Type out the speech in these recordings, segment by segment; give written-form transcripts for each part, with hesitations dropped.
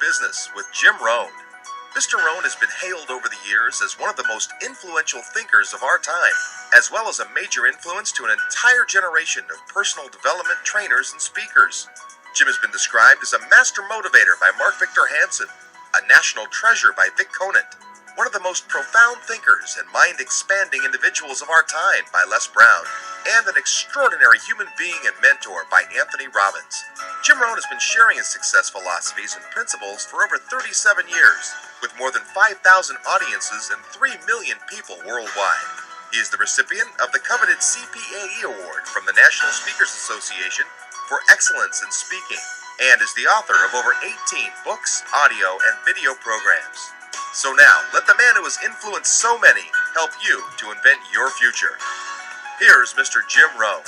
Business with Jim Rohn. Mr. Rohn has been hailed over the years as one of the most influential thinkers of our time, as well as a major influence to an entire generation of personal development trainers and speakers. Jim has been described as a master motivator by Mark Victor Hansen, a national treasure by Vic Conant, one of the most profound thinkers and mind-expanding individuals of our time by Les Brown, and an extraordinary human being and mentor by Anthony Robbins. Jim Rohn has been sharing his success philosophies and principles for over 37 years, with more than 5,000 audiences and 3 million people worldwide. He is the recipient of the coveted CPAE Award from the National Speakers Association for excellence in speaking, and is the author of over 18 books, audio, and video programs. So now, let the man who has influenced so many help you to invent your future. Here's Mr. Jim Rohn.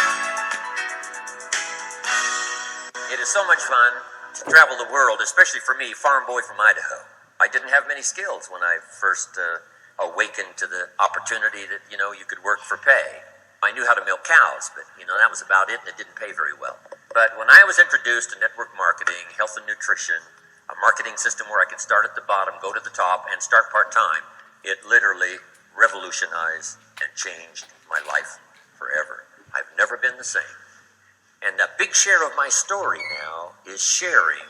It is so much fun to travel the world, especially for me, farm boy from Idaho. I didn't have many skills when I first awakened to the opportunity that, you could work for pay. I knew how to milk cows, but, that was about it, and it didn't pay very well. But when I was introduced to network marketing, health and nutrition, a marketing system where I could start at the bottom, go to the top, and start part-time, it literally revolutionized and changed my life forever. I've never been the same. And a big share of my story now is sharing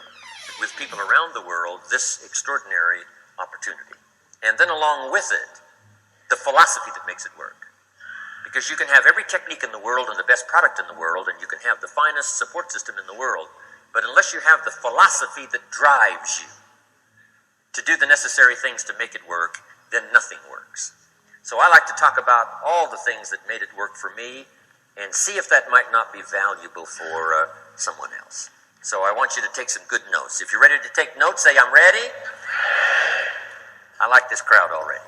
with people around the world this extraordinary opportunity. And then along with it, the philosophy that makes it work. Because you can have every technique in the world and the best product in the world, and you can have the finest support system in the world, but unless you have the philosophy that drives you to do the necessary things to make it work, then nothing works. So I like to talk about all the things that made it work for me and see if that might not be valuable for someone else. So I want you to take some good notes. If you're ready to take notes, say, I'm ready. I like this crowd already.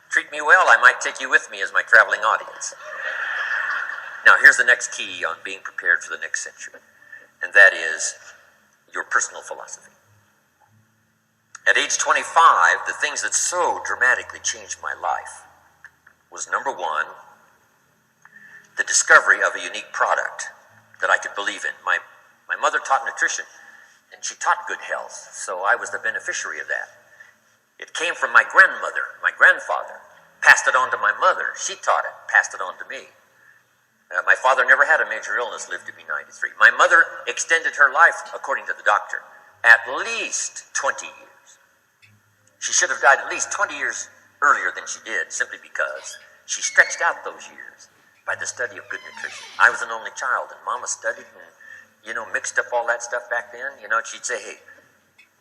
Treat me well, I might take you with me as my traveling audience. Now, here's the next key on being prepared for the next century, and that is your personal philosophy. At age 25, the things that so dramatically changed my life was, number one, the discovery of a unique product that I could believe in. My mother taught nutrition, and she taught good health, so I was the beneficiary of that. It came from my grandmother, my grandfather, passed it on to my mother. She taught it, passed it on to me. My father never had a major illness, lived to be 93. My mother extended her life, according to the doctor, at least 20 years. She should have died at least 20 years earlier than she did, simply because she stretched out those years by the study of good nutrition. I was an only child, and Mama studied and, mixed up all that stuff back then. She'd say, hey,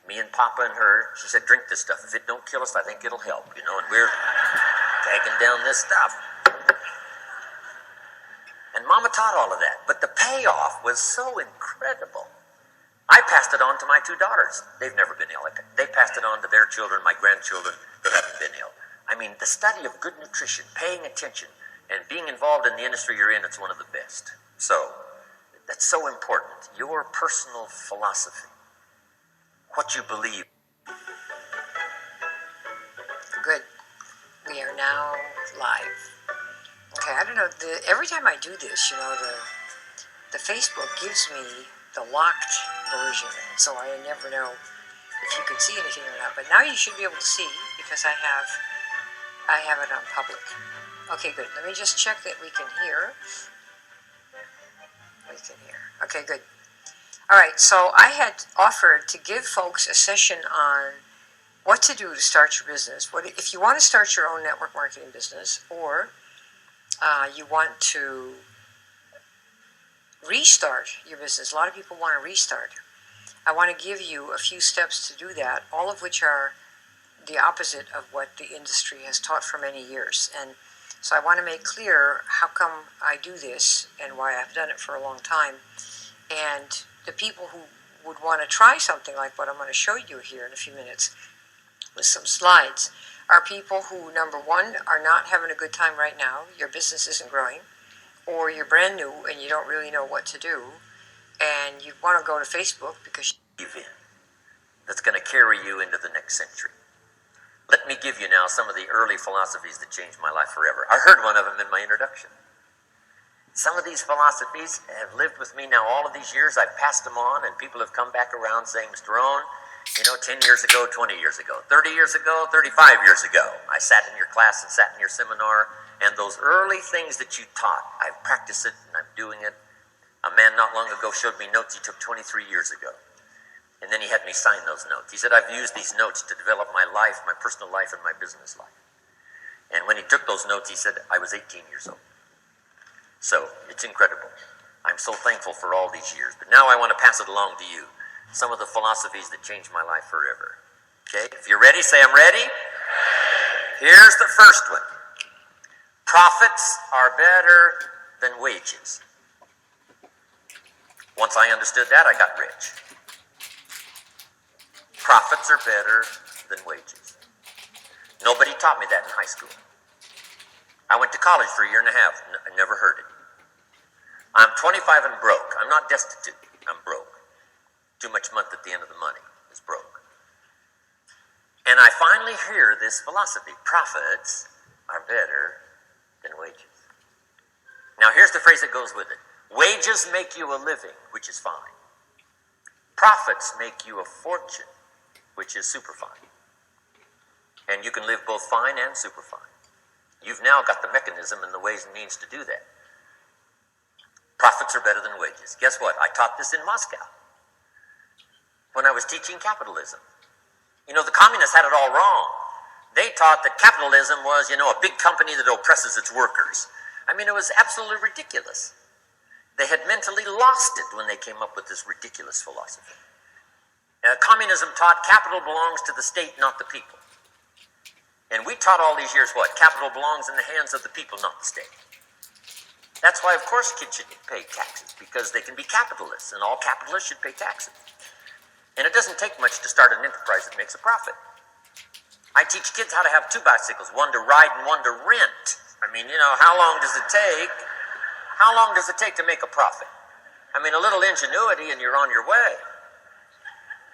me and Papa and her, she said, drink this stuff. If it don't kill us, I think it'll help, and we're tagging down this stuff. And Mama taught all of that, but the payoff was so incredible. I passed it on to my 2 daughters. They've never been ill. They passed it on to their children, my grandchildren, that haven't been ill. I mean, the study of good nutrition, paying attention, and being involved in the industry you're in, it's one of the best. So, that's so important. Your personal philosophy, what you believe. Good. We are now live. Okay, I don't know, every time I do this, the Facebook gives me the locked version, so I never know if you can see anything or not. But now you should be able to see, because I have it on public. Okay, good. Let me just check that we can hear. We can hear. Okay, good. All right, so I had offered to give folks a session on what to do to start your business. If you want to start your own network marketing business, or you want to restart your business. A lot of people want to restart. I want to give you a few steps to do that, all of which are the opposite of what the industry has taught for many years. And so I want to make clear how come I do this and why I've done it for a long time. And the people who would want to try something like what I'm going to show you here in a few minutes with some slides are people who, number one, are not having a good time right now. Your business isn't growing, or you're brand new and you don't really know what to do, and you want to go to Facebook because that's going to carry you into the next century. Let me give you now some of the early philosophies that changed my life forever. I heard one of them in my introduction. Some of these philosophies have lived with me now all of these years. I've passed them on, and people have come back around saying, Mr. Rohn, 10 years ago, 20 years ago, 30 years ago, 35 years ago. I sat in your class and sat in your seminar, and those early things that you taught, I've practiced it and I'm doing it. A man not long ago showed me notes he took 23 years ago. And then he had me sign those notes. He said, I've used these notes to develop my life, my personal life, and my business life. And when he took those notes, he said, I was 18 years old. So, it's incredible. I'm so thankful for all these years. But now I want to pass it along to you. Some of the philosophies that changed my life forever. Okay? If you're ready, say I'm ready. Here's the first one. Profits are better than wages. Once I understood that, I got rich. Profits are better than wages. Nobody taught me that in high school. I went to college for a year and a half. I never heard it. I'm 25 and broke. I'm not destitute. I'm broke. Too much month at the end of the money is broke. And I finally hear this philosophy. Profits are better than wages. Now here's the phrase that goes with it. Wages make you a living, which is fine. Profits make you a fortune, which is super fine. And you can live both fine and super fine. You've now got the mechanism and the ways and means to do that. Profits are better than wages. Guess what? I taught this in Moscow when I was teaching capitalism. The communists had it all wrong. They taught that capitalism was, a big company that oppresses its workers. It was absolutely ridiculous. They had mentally lost it when they came up with this ridiculous philosophy. Communism taught capital belongs to the state, not the people. And we taught all these years what? Capital belongs in the hands of the people, not the state. That's why, of course, kids should pay taxes, because they can be capitalists, and all capitalists should pay taxes. And it doesn't take much to start an enterprise that makes a profit. I teach kids how to have two bicycles, one to ride and one to rent. How long does it take? How long does it take to make a profit? A little ingenuity and you're on your way.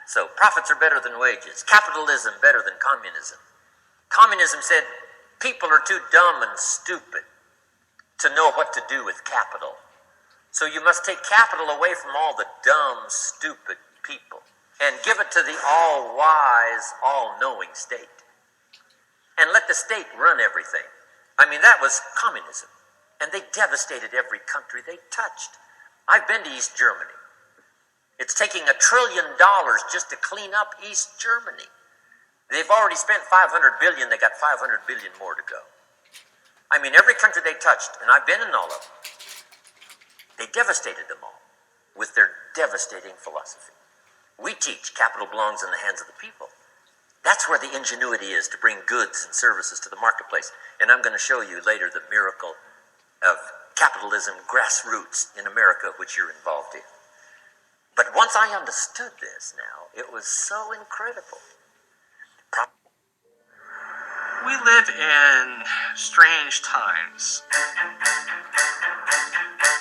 So profits are better than wages. Capitalism better than communism. Communism said people are too dumb and stupid to know what to do with capital. So you must take capital away from all the dumb, stupid people and give it to the all-wise, all-knowing state. And let the state run everything. That was communism. And they devastated every country they touched. I've been to East Germany. It's taking $1 trillion just to clean up East Germany. They've already spent $500 billion. They got $500 billion more to go. Every country they touched, and I've been in all of them, they devastated them all with their devastating philosophy. We teach capital belongs in the hands of the people. That's where the ingenuity is to bring goods and services to the marketplace. And I'm going to show you later the miracle of capitalism grassroots in America, which you're involved in. But once I understood this now, it was so incredible. We live in strange times.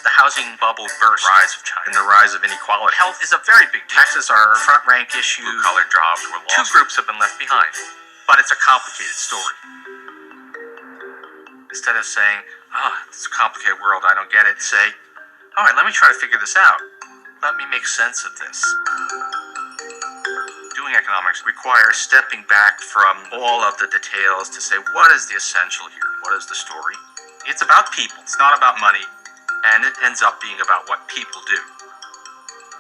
The housing bubble burst, rise of China, and the rise of inequality. Health is a very big deal. Taxes are a front-rank issue. Blue-collar jobs were lost. Two groups have been left behind. But it's a complicated story. Instead of saying, it's a complicated world, I don't get it, say, all right, let me try to figure this out. Let me make sense of this. Doing economics requires stepping back from all of the details to say, what is the essential here? What is the story? It's about people. It's not about money. And it ends up being about what people do.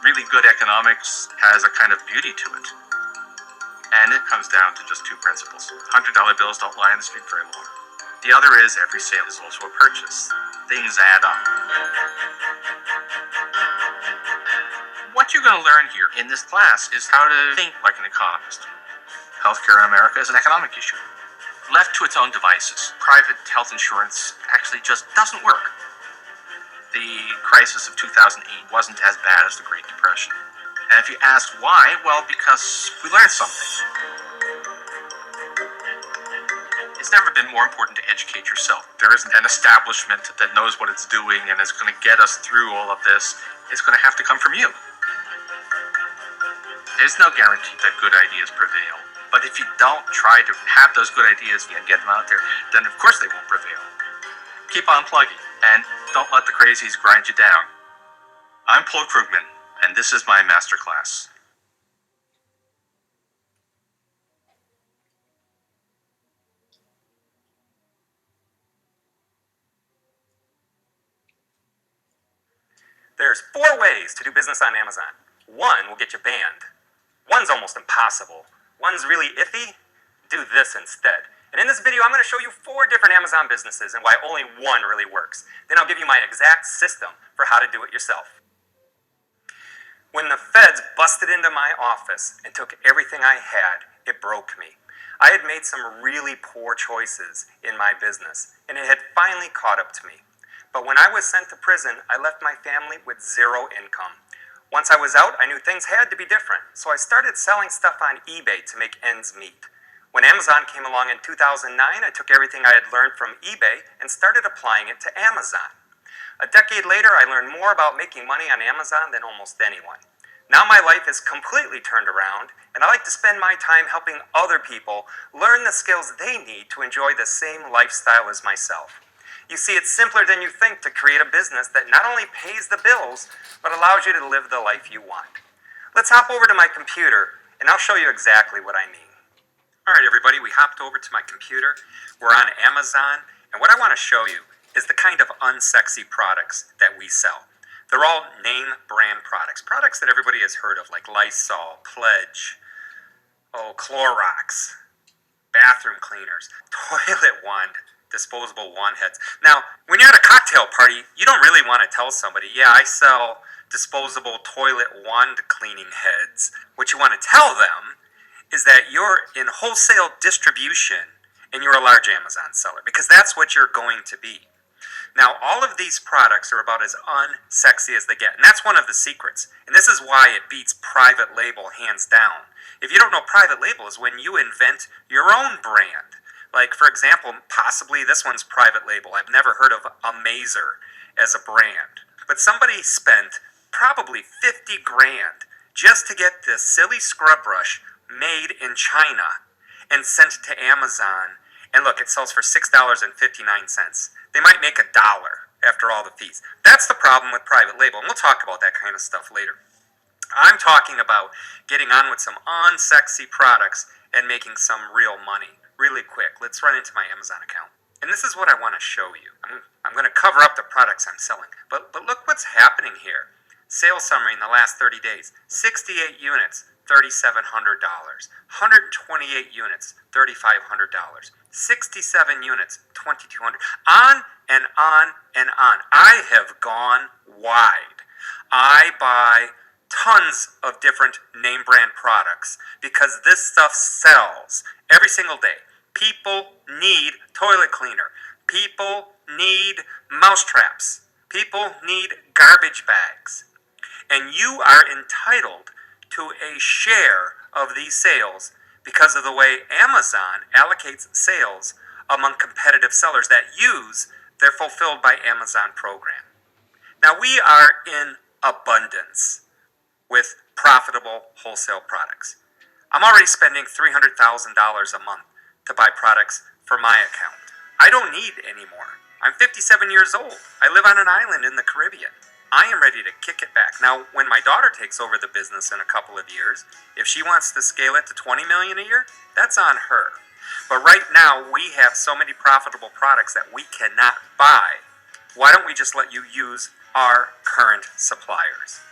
Really good economics has a kind of beauty to it. And it comes down to just two principles. $100 bills don't lie in the street very long. The other is every sale is also a purchase. Things add up. What you're going to learn here in this class is how to think like an economist. Healthcare in America is an economic issue. Left to its own devices, private health insurance actually just doesn't work. The crisis of 2008 wasn't as bad as the Great Depression. And if you ask why, well, because we learned something. It's never been more important to educate yourself. There isn't an establishment that knows what it's doing and is going to get us through all of this. It's going to have to come from you. There's no guarantee that good ideas prevail. But if you don't try to have those good ideas and get them out there, then of course they won't prevail. Keep on plugging, and don't let the crazies grind you down. I'm Paul Krugman, and this is my masterclass. There's 4 ways to do business on Amazon. 1 will get you banned. 1's almost impossible. 1's really iffy. Do this instead. And in this video, I'm going to show you 4 different Amazon businesses and why only 1 really works. Then I'll give you my exact system for how to do it yourself. When the feds busted into my office and took everything I had, it broke me. I had made some really poor choices in my business, and it had finally caught up to me. But when I was sent to prison, I left my family with 0 income. Once I was out, I knew things had to be different, so I started selling stuff on eBay to make ends meet. When Amazon came along in 2009, I took everything I had learned from eBay and started applying it to Amazon. A decade later, I learned more about making money on Amazon than almost anyone. Now my life is completely turned around, and I like to spend my time helping other people learn the skills they need to enjoy the same lifestyle as myself. You see, it's simpler than you think to create a business that not only pays the bills, but allows you to live the life you want. Let's hop over to my computer, and I'll show you exactly what I mean. All right, everybody, we hopped over to my computer. We're on Amazon, and what I want to show you is the kind of unsexy products that we sell. They're all name brand products that everybody has heard of, like Lysol, Pledge, Clorox, bathroom cleaners, toilet wand, disposable wand heads. Now, when you're at a cocktail party, you don't really want to tell somebody, yeah, I sell disposable toilet wand cleaning heads. What you want to tell them is that you're in wholesale distribution and you're a large Amazon seller, because that's what you're going to be. Now, all of these products are about as unsexy as they get, and that's one of the secrets. And this is why it beats private label hands down. If you don't know, private label is when you invent your own brand. Like, for example, possibly this one's private label. I've never heard of Amazer as a brand. But somebody spent probably 50 grand just to get this silly scrub brush made in China and sent to Amazon. And look, it sells for $6.59. They might make $1 after all the fees. That's the problem with private label, and we'll talk about that kind of stuff later. I'm talking about getting on with some unsexy products and making some real money really quick. Let's run into my Amazon account. And this is what I want to show you. I'm going to cover up the products I'm selling, but look what's happening here. Sales summary in the last 30 days, 68 units, $3,700. 128 units, $3,500. 67 units, $2,200. On and on and on. I have gone wide. I buy tons of different name brand products because this stuff sells every single day. People need toilet cleaner. People need mouse traps. People need garbage bags. And you are entitled to a share of these sales because of the way Amazon allocates sales among competitive sellers that use their Fulfilled by Amazon program. Now, we are in abundance with profitable wholesale products. I'm already spending $300,000 a month to buy products for my account. I don't need any more. I'm 57 years old. I live on an island in the Caribbean. I am ready to kick it back. Now, when my daughter takes over the business in a couple of years, if she wants to scale it to $20 million a year, that's on her. But right now, we have so many profitable products that we cannot buy. Why don't we just let you use our current suppliers?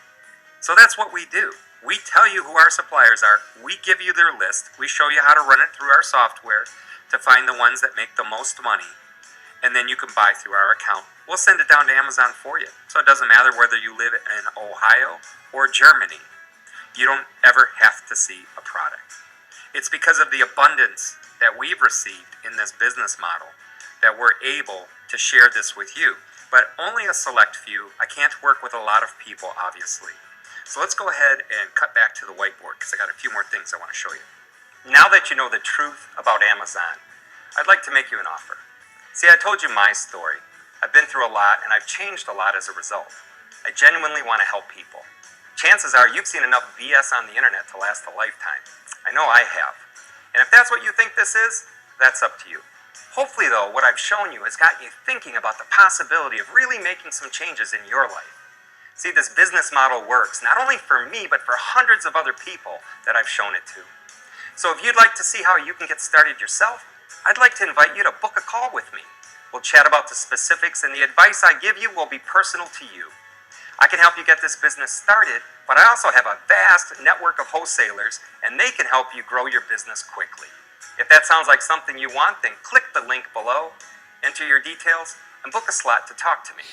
So that's what we do. We tell you who our suppliers are. We give you their list. We show you how to run it through our software to find the ones that make the most money. And then you can buy through our account. We'll send it down to Amazon for you. So it doesn't matter whether you live in Ohio or Germany. You don't ever have to see a product. It's because of the abundance that we've received in this business model that we're able to share this with you. But only a select few. I can't work with a lot of people, obviously. So let's go ahead and cut back to the whiteboard because I got a few more things I want to show you. Now that you know the truth about Amazon, I'd like to make you an offer. See, I told you my story. I've been through a lot, and I've changed a lot as a result. I genuinely want to help people. Chances are you've seen enough BS on the internet to last a lifetime. I know I have. And if that's what you think this is, that's up to you. Hopefully, though, what I've shown you has got you thinking about the possibility of really making some changes in your life. See, this business model works, not only for me, but for hundreds of other people that I've shown it to. So if you'd like to see how you can get started yourself, I'd like to invite you to book a call with me. We'll chat about the specifics, and the advice I give you will be personal to you. I can help you get this business started, but I also have a vast network of wholesalers, and they can help you grow your business quickly. If that sounds like something you want, then click the link below, enter your details, and book a slot to talk to me.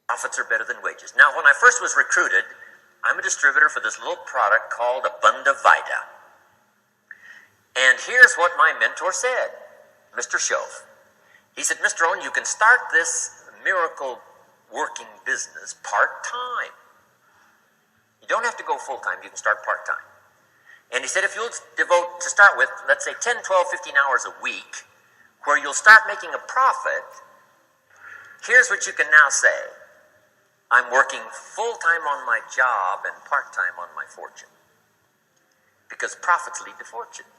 Profits are better than wages. Now, when I first was recruited, I'm a distributor for this little product called Abunda Vita. And here's what my mentor said, Mr. Shove. He said, Mr. Rohn, you can start this miracle working business part-time. You don't have to go full-time, you can start part-time. And he said, if you'll devote, to start with, let's say 10, 12, 15 hours a week, where you'll start making a profit, here's what you can now say. I'm working full-time on my job and part-time on my fortune. Because profits lead to fortune.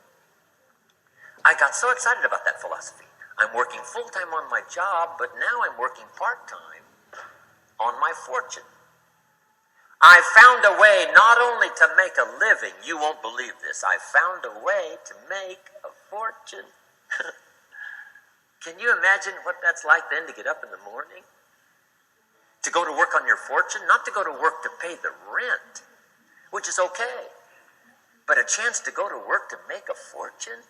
I got so excited about that philosophy. I'm working full-time on my job, but now I'm working part-time on my fortune. I found a way not only to make a living, you won't believe this, I found a way to make a fortune. Can you imagine what that's like then to get up in the morning? To go to work on your fortune, not to go to work to pay the rent, which is okay, but a chance to go to work to make a fortune?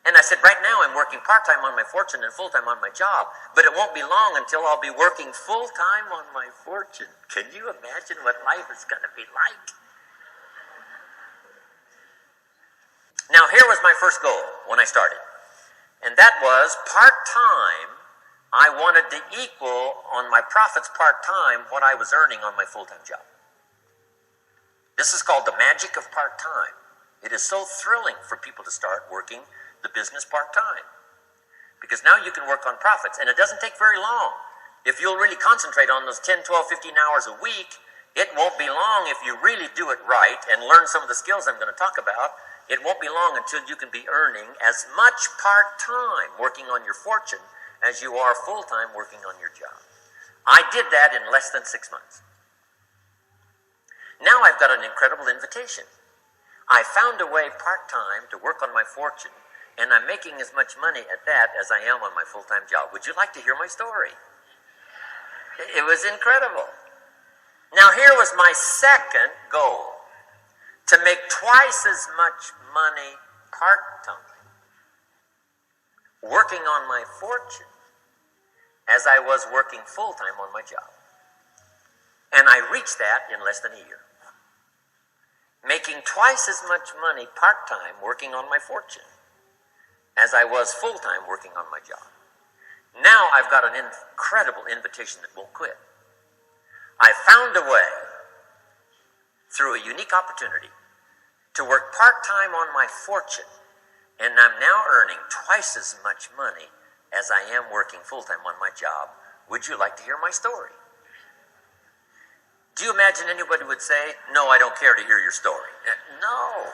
And I said, right now I'm working part-time on my fortune and full-time on my job, but it won't be long until I'll be working full-time on my fortune. Can you imagine what life is going to be like? Now, here was my first goal when I started, and that was part-time. I wanted to equal on my profits part-time what I was earning on my full-time job. This is called the magic of part-time. It is so thrilling for people to start working the business part-time, because now you can work on profits, and it doesn't take very long. If you'll really concentrate on those 10, 12, 15 hours a week, it won't be long if you really do it right and learn some of the skills I'm going to talk about. It won't be long until you can be earning as much part-time working on your fortune as you are full-time working on your job. I did that in less than 6 months. Now I've got an incredible invitation. I found a way part-time to work on my fortune, and I'm making as much money at that as I am on my full-time job. Would you like to hear my story? It was incredible. Now here was my second goal, to make twice as much money part-time, working on my fortune, as I was working full-time on my job. And I reached that in less than a year. Making twice as much money part-time working on my fortune as I was full-time working on my job. Now I've got an incredible invitation that won't quit. I found a way, through a unique opportunity, to work part-time on my fortune, and I'm now earning twice as much money as I am working full-time on my job. Would you like to hear my story? Do you imagine anybody would say, no, I don't care to hear your story? No.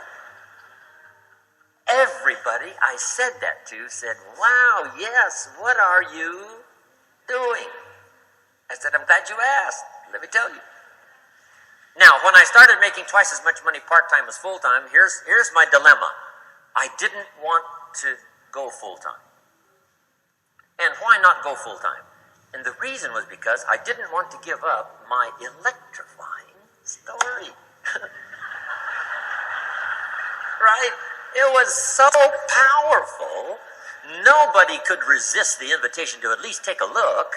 Everybody I said that to said, wow, yes, what are you doing? I said, I'm glad you asked. Let me tell you. Now, when I started making twice as much money part-time as full-time, here's my dilemma. I didn't want to go full-time. And why not go full-time? And the reason was because I didn't want to give up my electrifying story. Right? It was so powerful, nobody could resist the invitation to at least take a look.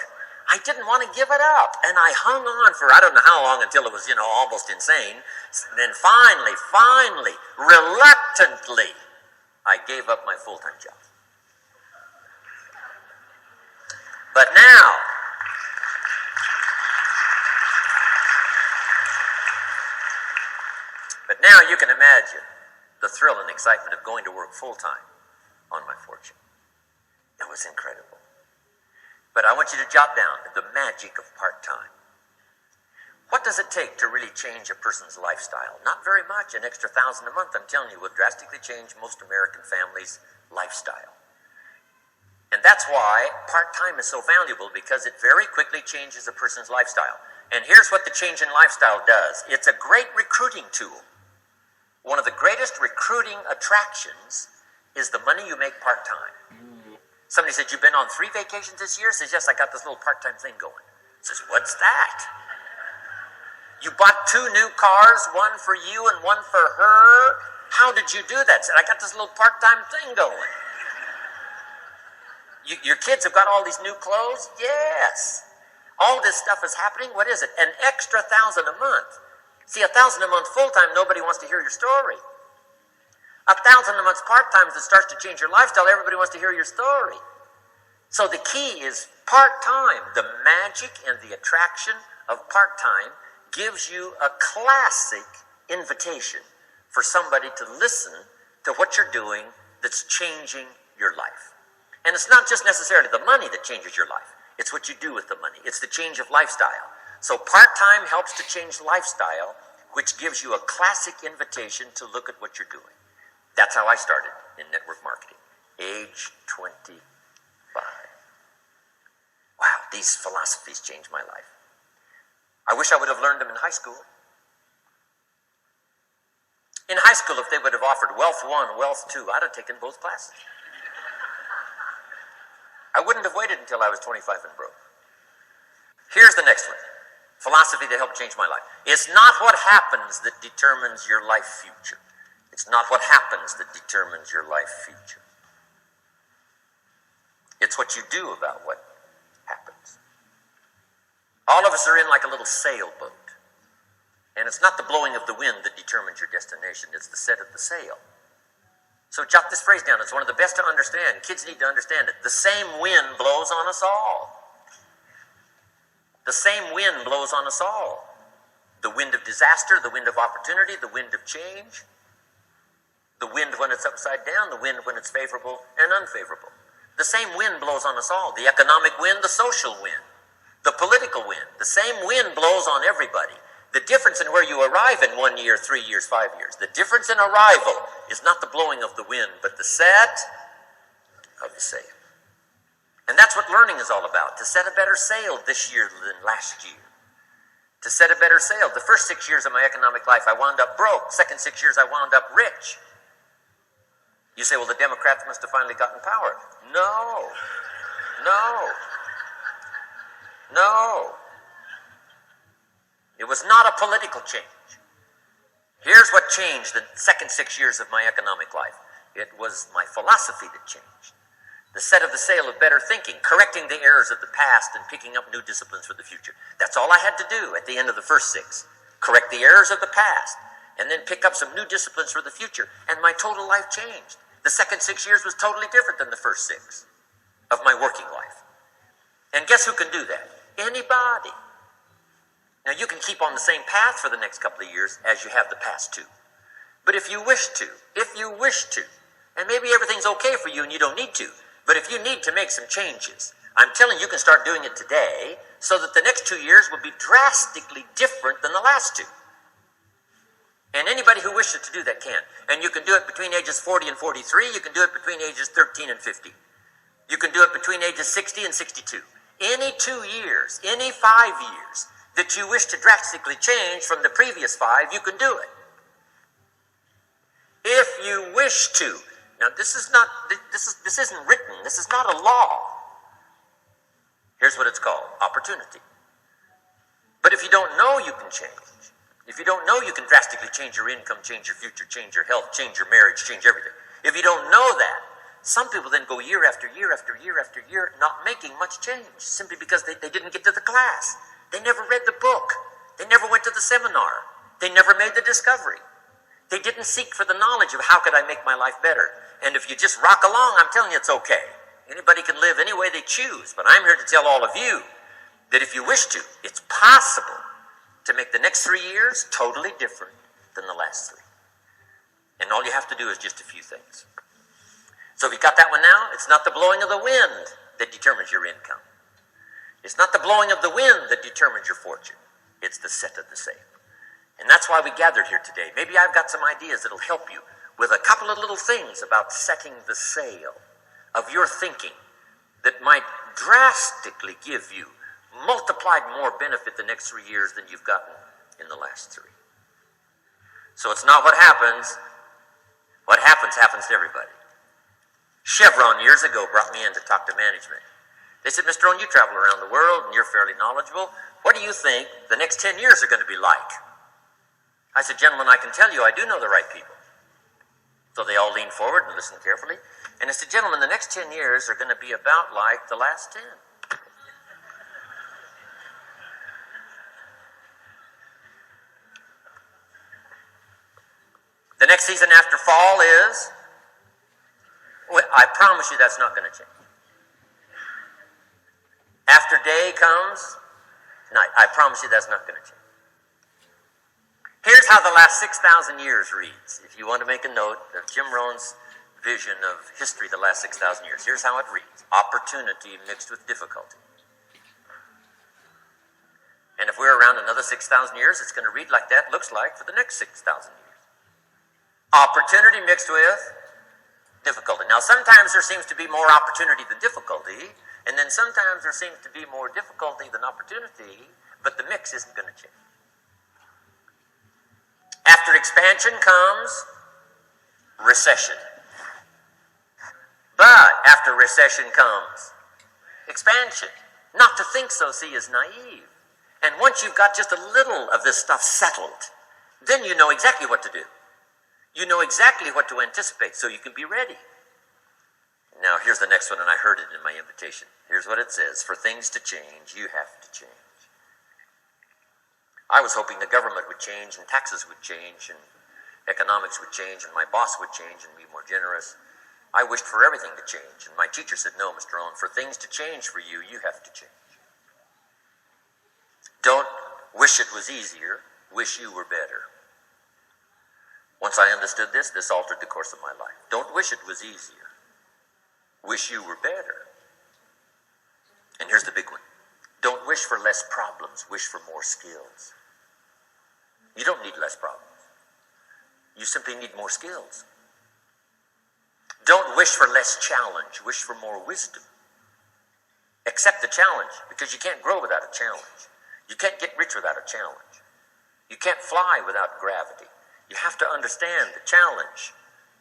I didn't want to give it up, and I hung on for I don't know how long until it was, almost insane. Then finally, reluctantly, I gave up my full-time job. But now, you can imagine the thrill and excitement of going to work full-time on my fortune. It was incredible. But I want you to jot down the magic of part-time. What does it take to really change a person's lifestyle? Not very much. An extra $1,000 a month, I'm telling you, will drastically change most American families' lifestyle. And that's why part-time is so valuable, because it very quickly changes a person's lifestyle. And here's what the change in lifestyle does. It's a great recruiting tool. One of the greatest recruiting attractions is the money you make part-time. Somebody said, you've been on 3 vacations this year? Says, yes, I got this little part-time thing going. Says, what's that? You bought 2 new cars, one for you and one for her. How did you do that? Said, I got this little part-time thing going. Your kids have got all these new clothes? Yes. All this stuff is happening. What is it? An extra $1,000 a month. See, $1,000 a month full-time, nobody wants to hear your story. $1,000 a month part-time that starts to change your lifestyle, everybody wants to hear your story. So the key is part-time. The magic and the attraction of part-time gives you a classic invitation for somebody to listen to what you're doing that's changing your life. And it's not just necessarily the money that changes your life. It's what you do with the money. It's the change of lifestyle. So part-time helps to change lifestyle, which gives you a classic invitation to look at what you're doing. That's how I started in network marketing, age 25. Wow, these philosophies changed my life. I wish I would have learned them in high school. In high school, if they would have offered Wealth 1, Wealth 2, I'd have taken both classes. I wouldn't have waited until I was 25 and broke. Here's the next one. Philosophy that helped change my life. It's not what happens that determines your life future. It's not what happens that determines your life future. It's what you do about what happens. All of us are in like a little sailboat. And it's not the blowing of the wind that determines your destination. It's the set of the sail. So jot this phrase down. It's one of the best to understand. Kids need to understand it. The same wind blows on us all. The same wind blows on us all. The wind of disaster, the wind of opportunity, the wind of change. The wind when it's upside down, the wind when it's favorable and unfavorable. The same wind blows on us all. The economic wind, the social wind, the political wind. The same wind blows on everybody. The difference in where you arrive in 1 year, 3 years, 5 years, the difference in arrival is not the blowing of the wind, but the set of the sail. And that's what learning is all about, to set a better sail this year than last year. To set a better sail. The first 6 years of my economic life, I wound up broke. Second 6 years, I wound up rich. You say, well, the Democrats must have finally gotten power. No. It was not a political change. Here's what changed the second 6 years of my economic life. It was my philosophy that changed. The set of the sail of better thinking, correcting the errors of the past and picking up new disciplines for the future. That's all I had to do at the end of the first 6. Correct the errors of the past and then pick up some new disciplines for the future. And my total life changed. The second 6 years was totally different than the first 6 of my working life. And guess who can do that? Anybody. Now, you can keep on the same path for the next couple of years as you have the past 2. But if you wish to, and maybe everything's okay for you and you don't need to, but if you need to make some changes, I'm telling you, you can start doing it today so that the next 2 years will be drastically different than the last 2. And anybody who wishes to do that can. And you can do it between ages 40 and 43. You can do it between ages 13 and 50. You can do it between ages 60 and 62. Any 2 years, any 5 years that you wish to drastically change from the previous 5, you can do it. If you wish to. Now, this isn't written. This is not a law. Here's what it's called, opportunity. But if you don't know you can change, if you don't know you can drastically change your income, change your future, change your health, change your marriage, change everything. If you don't know that, some people then go year after year after year after year not making much change simply because they didn't get to the class. They never read the book. They never went to the seminar. They never made the discovery. They didn't seek for the knowledge of how could I make my life better. And if you just rock along, I'm telling you it's okay. Anybody can live any way they choose. But I'm here to tell all of you that if you wish to, it's possible to make the next 3 years totally different than the last 3. And all you have to do is just a few things. So if you got that one now, it's not the blowing of the wind that determines your income. It's not the blowing of the wind that determines your fortune. It's the set of the sail. And that's why we gathered here today. Maybe I've got some ideas that'll help you with a couple of little things about setting the sail of your thinking that might drastically give you multiplied more benefit the next 3 years than you've gotten in the last 3. So it's not what happens. What happens to everybody. Chevron years ago brought me in to talk to management. They said, Mr. Rohn, you travel around the world and you're fairly knowledgeable. What do you think the next 10 years are going to be like? I said, gentlemen, I can tell you I do know the right people. So they all leaned forward and listened carefully. And I said, gentlemen, the next 10 years are going to be about like the last 10. The next season after fall is, well, I promise you that's not going to change. After day comes night. I promise you that's not going to change. Here's how the last 6,000 years reads. If you want to make a note of Jim Rohn's vision of history the last 6,000 years, here's how it reads. Opportunity mixed with difficulty. And if we're around another 6,000 years, it's going to read like that looks like for the next 6,000 years. Opportunity mixed with difficulty. Now, sometimes there seems to be more opportunity than difficulty, and then sometimes there seems to be more difficulty than opportunity, but the mix isn't going to change. After expansion comes recession. But after recession comes expansion. Not to think so, see, is naive. And once you've got just a little of this stuff settled, then you know exactly what to do. You know exactly what to anticipate, so you can be ready. Now, here's the next one, and I heard it in my invitation. Here's what it says. For things to change, you have to change. I was hoping the government would change, and taxes would change, and economics would change, and my boss would change and be more generous. I wished for everything to change, and my teacher said, no, Mr. Rohn, for things to change for you, you have to change. Don't wish it was easier, wish you were better. Once I understood this, this altered the course of my life. Don't wish it was easier. Wish you were better. And here's the big one. Don't wish for less problems. Wish for more skills. You don't need less problems. You simply need more skills. Don't wish for less challenge. Wish for more wisdom. Accept the challenge, because you can't grow without a challenge. You can't get rich without a challenge. You can't fly without gravity. You have to understand the challenge.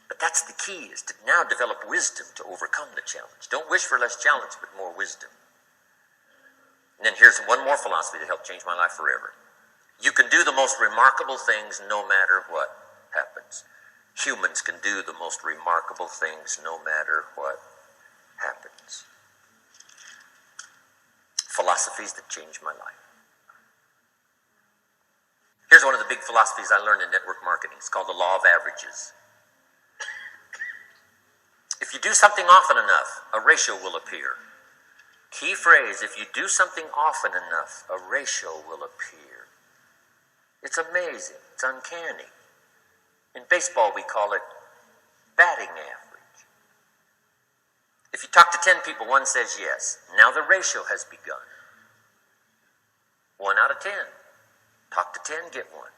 But that's the key, is to now develop wisdom to overcome the challenge. Don't wish for less challenge, but more wisdom. And then here's one more philosophy that helped change my life forever. You can do the most remarkable things no matter what happens. Humans can do the most remarkable things no matter what happens. Philosophies that changed my life. Here's one of the big philosophies I learned in network marketing. It's called the law of averages. If you do something often enough, a ratio will appear. Key phrase, if you do something often enough, a ratio will appear. It's amazing. It's uncanny. In baseball, we call it batting average. If you talk to 10 people, one says yes. Now the ratio has begun. 1 out of 10. Talk to 10, get 1.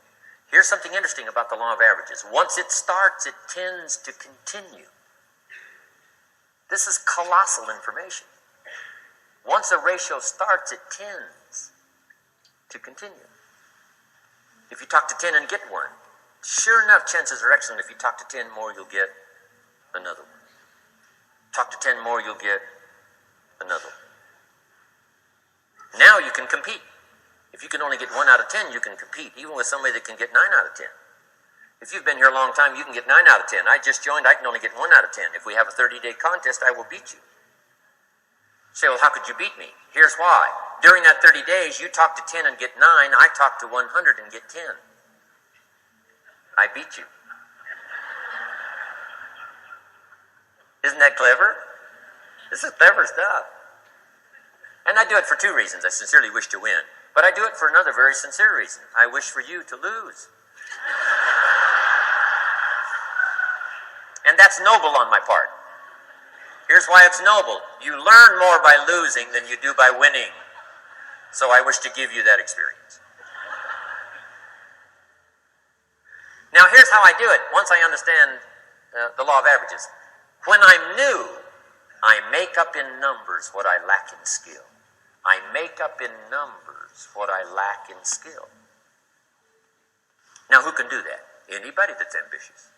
Here's something interesting about the law of averages. Once it starts, it tends to continue. This is colossal information. Once a ratio starts, it tends to continue. If you talk to 10 and get 1, sure enough, chances are excellent if you talk to 10 more, you'll get another one. Talk to 10 more, you'll get another one. Now you can compete. If you can only get 1 out of 10, you can compete, even with somebody that can get 9 out of 10. If you've been here a long time, you can get 9 out of 10. I just joined, I can only get 1 out of 10. If we have a 30-day contest, I will beat you. Say, well, how could you beat me? Here's why. During that 30 days, you talk to 10 and get 9. I talk to 100 and get 10. I beat you. Isn't that clever? This is clever stuff. And I do it for 2 reasons. I sincerely wish to win. But I do it for another very sincere reason. I wish for you to lose. And that's noble on my part. Here's why it's noble. You learn more by losing than you do by winning. So I wish to give you that experience. Now here's how I do it, once I understand the law of averages. When I'm new, I make up in numbers what I lack in skill. I make up in numbers what I lack in skill. Now, who can do that? Anybody that's ambitious.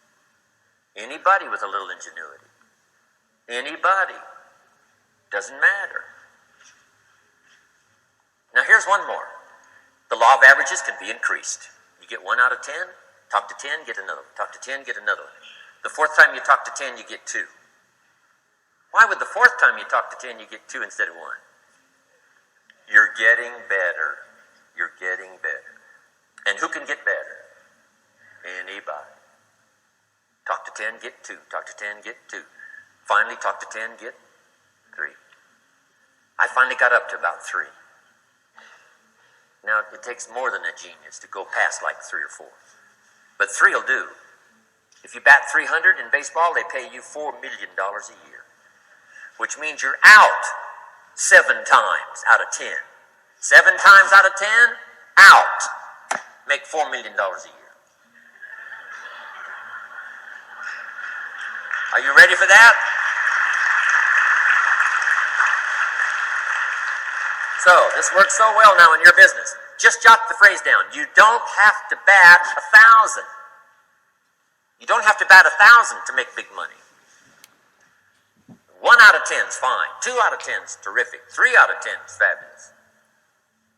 Anybody with a little ingenuity. Anybody. Doesn't matter. Now, here's one more. The law of averages can be increased. You get 1 out of 10, talk to 10, get another one. Talk to 10, get another one. The fourth time you talk to 10, you get 2. Why would the fourth time you talk to 10, you get 2 instead of 1? You're getting better. You're getting better. And who can get better? Anybody. Talk to 10, get 2. Talk to 10, get 2. Finally, talk to 10, get 3. I finally got up to about 3. Now, it takes more than a genius to go past like 3 or 4. But 3 will do. If you bat 300 in baseball, they pay you $4 million a year, which means you're out 7 times out of 10. 7 times out of 10, out. Make $4 million a year. Are you ready for that? So, this works so well now in your business. Just jot the phrase down. You don't have to bat 1,000. You don't have to bat 1,000 to make big money. 1 out of 10 is fine. 2 out of 10 is terrific. 3 out of 10 is fabulous.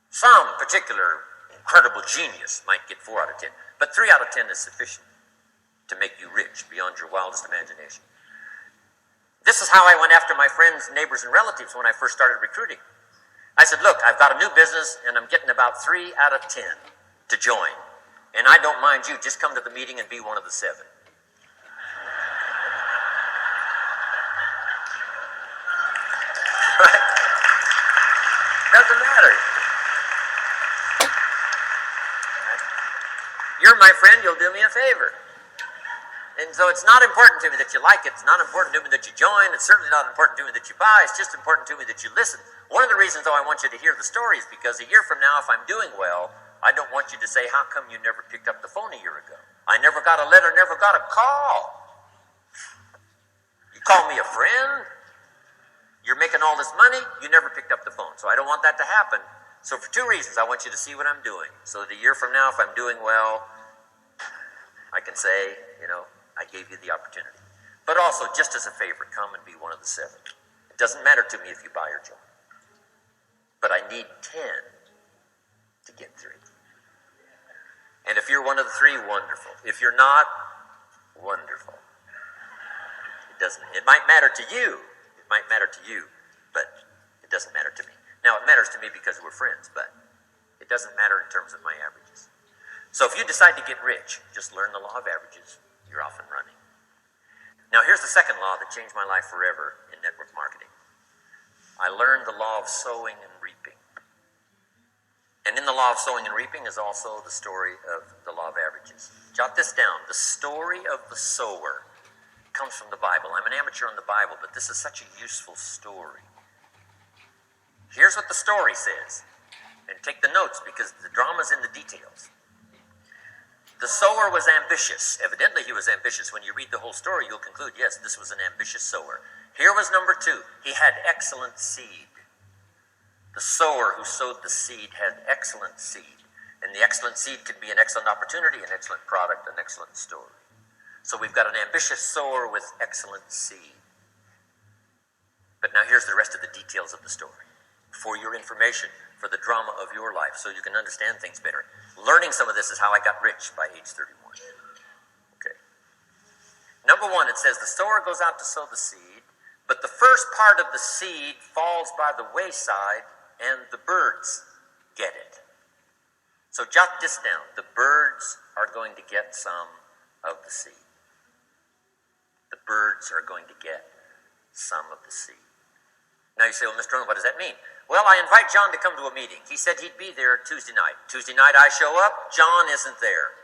Some particular incredible genius might get 4 out of 10, but 3 out of 10 is sufficient to make you rich beyond your wildest imagination. This is how I went after my friends, neighbors, and relatives when I first started recruiting. I said, look, I've got a new business, and I'm getting about 3 out of 10 to join. And I don't mind you, just come to the meeting and be one of the 7. Right? Doesn't matter. You're my friend, you'll do me a favor. And so it's not important to me that you like it. It's not important to me that you join. It's certainly not important to me that you buy. It's just important to me that you listen. One of the reasons, though, I want you to hear the story is because a year from now, if I'm doing well, I don't want you to say, how come you never picked up the phone a year ago? I never got a letter, never got a call. You call me a friend? You're making all this money? You never picked up the phone. So I don't want that to happen. So for 2 reasons, I want you to see what I'm doing. So that a year from now, if I'm doing well, I can say, I gave you the opportunity. But also, just as a favor, come and be one of the 7. It doesn't matter to me if you buy or join. But I need 10 to get 3. And if you're one of the 3, wonderful. If you're not, wonderful. It might matter to you. It might matter to you, but it doesn't matter to me. Now, it matters to me because we're friends, but it doesn't matter in terms of my averages. So if you decide to get rich, just learn the law of averages. You're off and running. Now, here's the second law that changed my life forever in network marketing. I learned the law of sowing and reaping. And in the law of sowing and reaping is also the story of the law of averages. Jot this down. The story of the sower comes from the Bible. I'm an amateur on the Bible, but this is such a useful story. Here's what the story says. And take the notes because the drama's in the details. The sower was ambitious. Evidently, he was ambitious. When you read the whole story, you'll conclude, yes, this was an ambitious sower. Here was number 2. He had excellent seed. The sower who sowed the seed had excellent seed. And the excellent seed could be an excellent opportunity, an excellent product, an excellent story. So we've got an ambitious sower with excellent seed. But now here's the rest of the details of the story. For your information, for the drama of your life, so you can understand things better. Learning some of this is how I got rich by age 31. Okay. Number 1, it says the sower goes out to sow the seed, but the first part of the seed falls by the wayside and the birds get it. So jot this down. The birds are going to get some of the seed. The birds are going to get some of the seed. Now you say, well, Mr. Rohn, what does that mean? Well, I invite John to come to a meeting. He said he'd be there Tuesday night. Tuesday night I show up, John isn't there.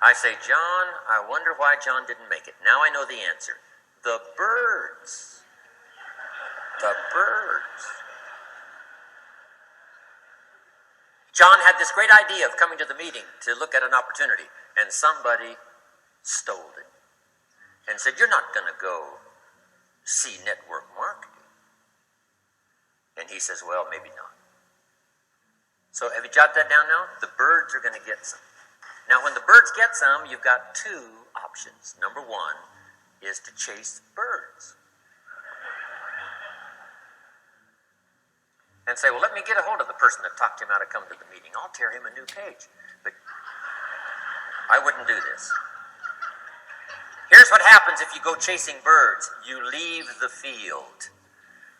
I say, John, I wonder why John didn't make it. Now I know the answer. The birds. The birds. John had this great idea of coming to the meeting to look at an opportunity, and somebody stole it and said, you're not going to go see network marketing. And he says, well, maybe not. So have you jotted that down now? The birds are going to get some. Now, when the birds get some, you've got two options. Number one is to chase birds. And say, well, let me get a hold of the person that talked him out of coming to the meeting. I'll tear him a new cage. But I wouldn't do this. Here's what happens if you go chasing birds. You leave the field.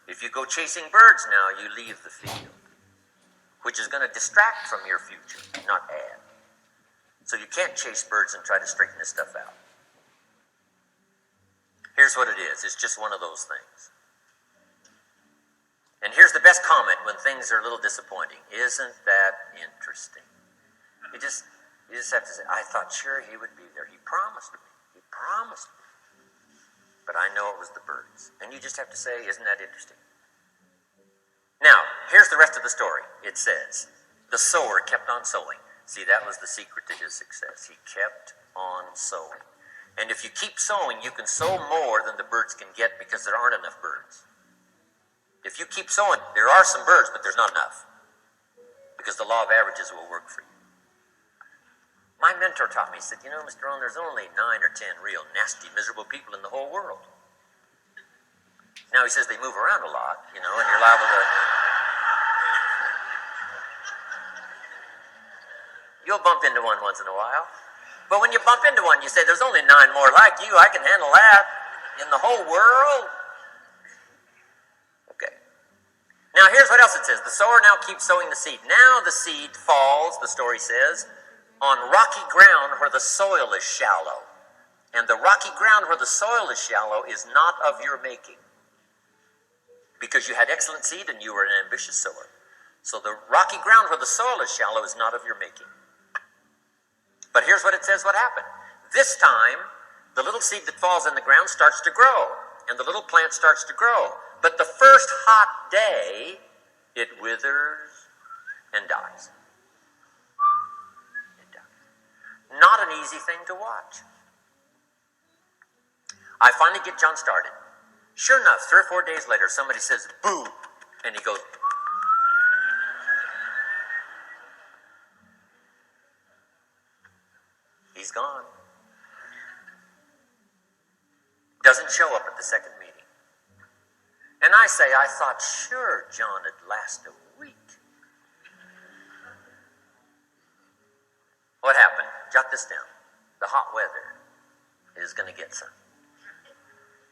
If you go chasing birds now, you leave the field, which is going to distract from your future, not add. So you can't chase birds and try to straighten this stuff out. Here's what it is. It's just one of those things. And here's the best comment when things are a little disappointing. Isn't that interesting? You just have to say, I thought sure he would be there. He promised me. He promised me. But I know it was the birds. And you just have to say, isn't that interesting? Now, here's the rest of the story. It says, the sower kept on sowing. See, that was the secret to his success. He kept on sowing. And if you keep sowing, you can sow more than the birds can get because there aren't enough birds. If you keep sowing, there are some birds, but there's not enough. Because the law of averages will work for you. My mentor taught me, he said, you know, Mr. Rohn, there's only 9 or 10 real nasty, miserable people in the whole world. Now, he says they move around a lot, you know, and you're liable to... You'll bump into one once in a while. But when you bump into one, you say, there's only 9 more like you. I can handle that. In the whole world? Okay. Now, here's what else it says. The sower now keeps sowing the seed. Now the seed falls, the story says, on rocky ground where the soil is shallow. And the rocky ground where the soil is shallow is not of your making. Because you had excellent seed and you were an ambitious sower. So the rocky ground where the soil is shallow is not of your making. But here's what it says what happened. This time, the little seed that falls in the ground starts to grow. And the little plant starts to grow. But the first hot day, it withers and dies. It dies. Not an easy thing to watch. I finally get John started. Sure enough, 3 or 4 days later, somebody says, boo, and he goes, he's gone. Doesn't show up at the second meeting. And I say, I thought, sure, John, it'd last a week. What happened? Jot this down. The hot weather is going to get some.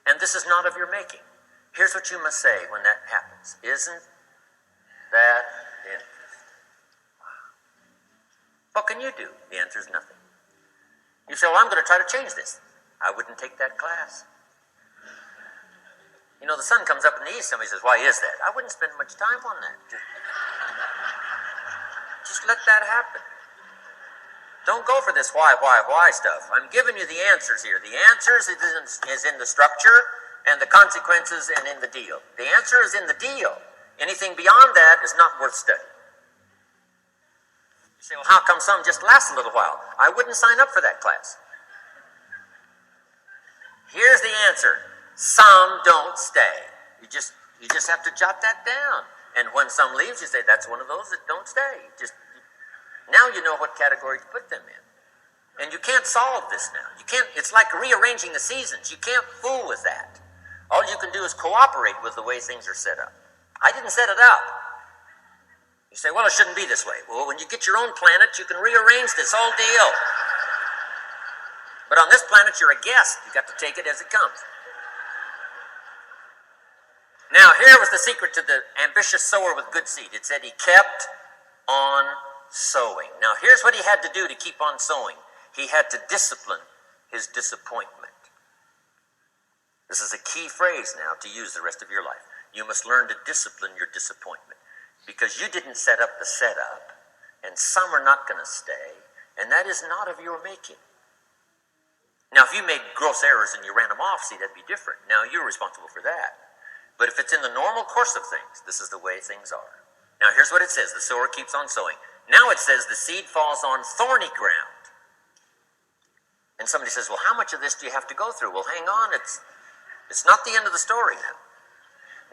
And this is not of your making. Here's what you must say when that happens. Isn't that interesting? What can you do? The answer is nothing. You say, well, I'm going to try to change this. I wouldn't take that class. You know, the sun comes up in the east. Somebody says, why is that? I wouldn't spend much time on that. Just let that happen. Don't go for this why stuff. I'm giving you the answers here. The answers is in the structure and the consequences and in the deal. The answer is in the deal. Anything beyond that is not worth studying. You say, well, how come some just last a little while? I wouldn't sign up for that class. Here's the answer. Some don't stay. You just have to jot that down. And when some leaves, you say, that's one of those that don't stay. Now you know what category to put them in. And you can't solve this now. It's like rearranging the seasons. You can't fool with that. All you can do is cooperate with the way things are set up. I didn't set it up. You say, well, it shouldn't be this way. Well, when you get your own planet, you can rearrange this whole deal. But on this planet, you're a guest. You got to take it as it comes. Now, here was the secret to the ambitious sower with good seed. It said he kept on sowing. Now, here's what he had to do to keep on sowing. He had to discipline his disappointment. This is a key phrase now to use the rest of your life. You must learn to discipline your disappointment because you didn't set up the setup, and some are not going to stay, and that is not of your making. Now, if you made gross errors and you ran them off, see, that'd be different. Now, you're responsible for that. But if it's in the normal course of things, this is the way things are. Now, here's what it says. The sower keeps on sowing. Now it says the seed falls on thorny ground. And somebody says, well, how much of this do you have to go through? Well, hang on. It's not the end of the story now.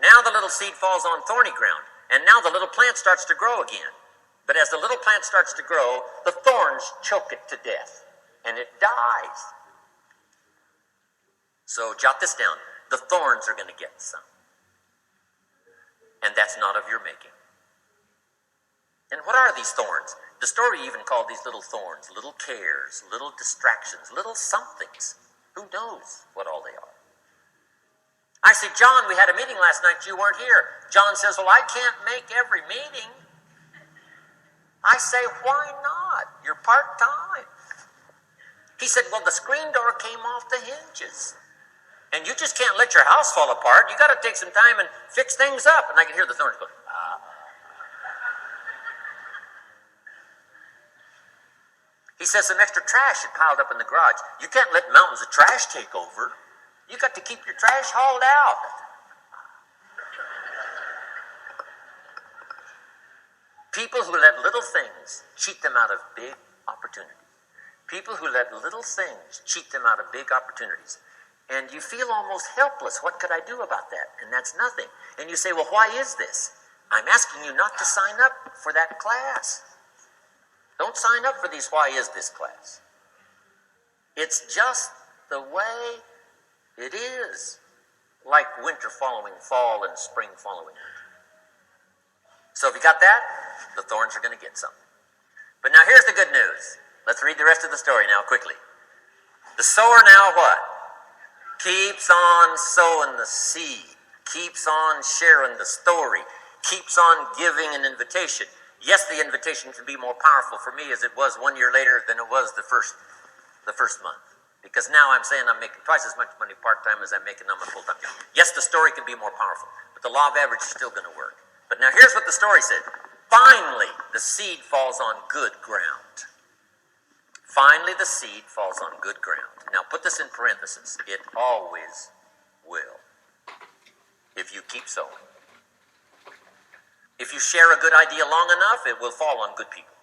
Now the little seed falls on thorny ground, and now the little plant starts to grow again. But as the little plant starts to grow, the thorns choke it to death, and it dies. So jot this down. The thorns are going to get some. And that's not of your making. And what are these thorns? The story even called these little thorns, little cares, little distractions, little somethings. Who knows what all they are? I say, John, we had a meeting last night, you weren't here. John says, well, I can't make every meeting. I say, why not? You're part-time. He said, well, the screen door came off the hinges. And you just can't let your house fall apart. You got to take some time and fix things up. And I can hear the thorns going, ah. He says some extra trash had piled up in the garage. You can't let mountains of trash take over. You got to keep your trash hauled out. People who let little things cheat them out of big opportunities. People who let little things cheat them out of big opportunities. And you feel almost helpless. What could I do about that? And that's nothing. And you say, well, why is this? I'm asking you not to sign up for that class. Don't sign up for these why is this class. It's just the way it is. Like winter following fall and spring following winter. So if you got that, the thorns are going to get some. But now here's the good news. Let's read the rest of the story now quickly. The sower now what? Keeps on sowing the seed. Keeps on sharing the story. Keeps on giving an invitation. Yes, the invitation can be more powerful for me as it was 1 year later than it was the first month. Because now I'm saying I'm making twice as much money part-time as I'm making on my full-time job. Yes, the story can be more powerful, but the law of average is still going to work. But now here's what the story said. Finally, the seed falls on good ground. Finally, the seed falls on good ground. Now put this in parentheses. It always will. If you keep sowing. If you share a good idea long enough, it will fall on good people.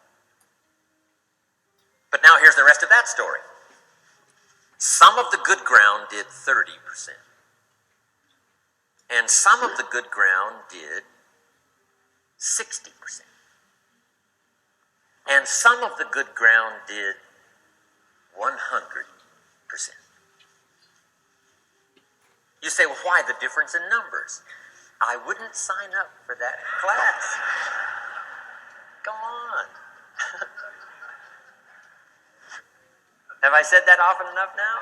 But now here's the rest of that story. Some of the good ground did 30%. And some of the good ground did 60%. And some of the good ground did 100%. You say, well, why the difference in numbers? I wouldn't sign up for that class. Come on. Have I said that often enough now?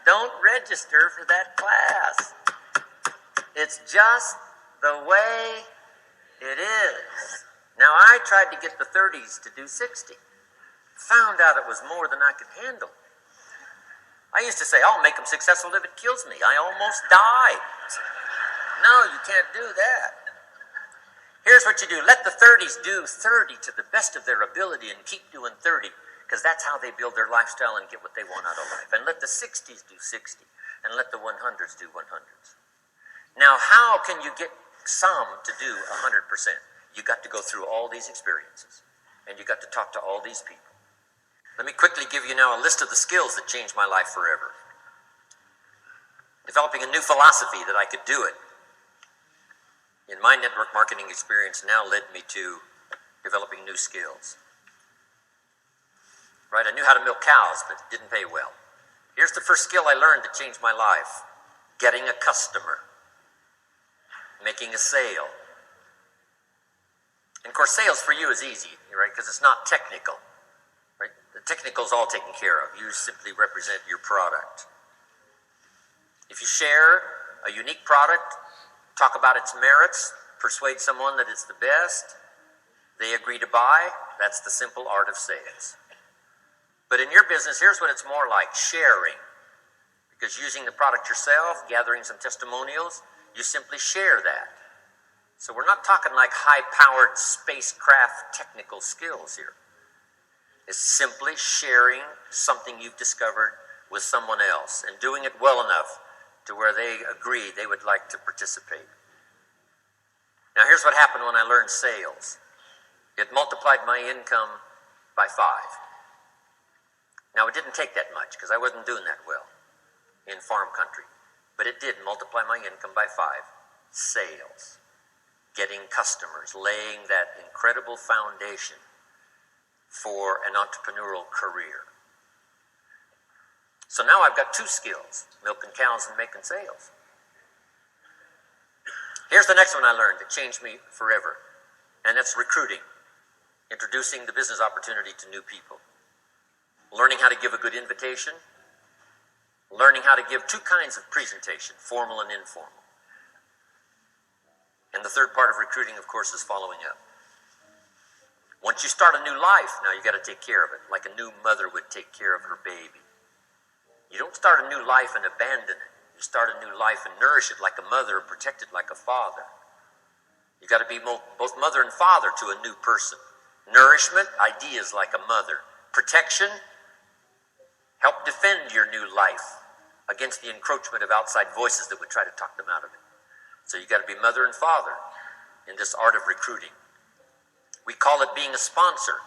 Don't register for that class. It's just the way it is. Now, I tried to get the 30s to do 60. Found out it was more than I could handle. I used to say, I'll make them successful if it kills me. I almost died. No, you can't do that. Here's what you do. Let the 30s do 30 to the best of their ability and keep doing 30, because that's how they build their lifestyle and get what they want out of life. And let the 60s do 60, and let the 100s do 100s. Now, how can you get some to do 100%? You got to go through all these experiences, and you got to talk to all these people. Let me quickly give you now a list of the skills that changed my life forever. Developing a new philosophy that I could do it. In my network marketing experience now led me to developing new skills. Right, I knew how to milk cows, but it didn't pay well. Here's the first skill I learned that changed my life. Getting a customer. Making a sale. And of course, sales for you is easy, right? Because it's not technical. Right? The technical is all taken care of. You simply represent your product. If you share a unique product, talk about its merits, persuade someone that it's the best, they agree to buy, that's the simple art of sales. But in your business, here's what it's more like, sharing. Because using the product yourself, gathering some testimonials, you simply share that. So we're not talking like high-powered spacecraft technical skills here. It's simply sharing something you've discovered with someone else and doing it well enough to where they agree they would like to participate. Now here's what happened when I learned sales. It multiplied my income by 5. Now it didn't take that much because I wasn't doing that well in farm country, but it did multiply my income by 5. sales, getting customers, laying that incredible foundation for an entrepreneurial career. So now I've got two skills, milking cows and making sales. Here's the next one I learned that changed me forever, and that's recruiting, introducing the business opportunity to new people, learning how to give a good invitation, learning how to give two kinds of presentation, formal and informal. And the third part of recruiting, of course, is following up. Once you start a new life, now you got to take care of it, like a new mother would take care of her baby. You don't start a new life and abandon it. You start a new life and nourish it like a mother, protect it like a father. You got to be both mother and father to a new person. Nourishment, ideas like a mother. Protection, help defend your new life against the encroachment of outside voices that would try to talk them out of it. So you got to be mother and father in this art of recruiting. We call it being a sponsor.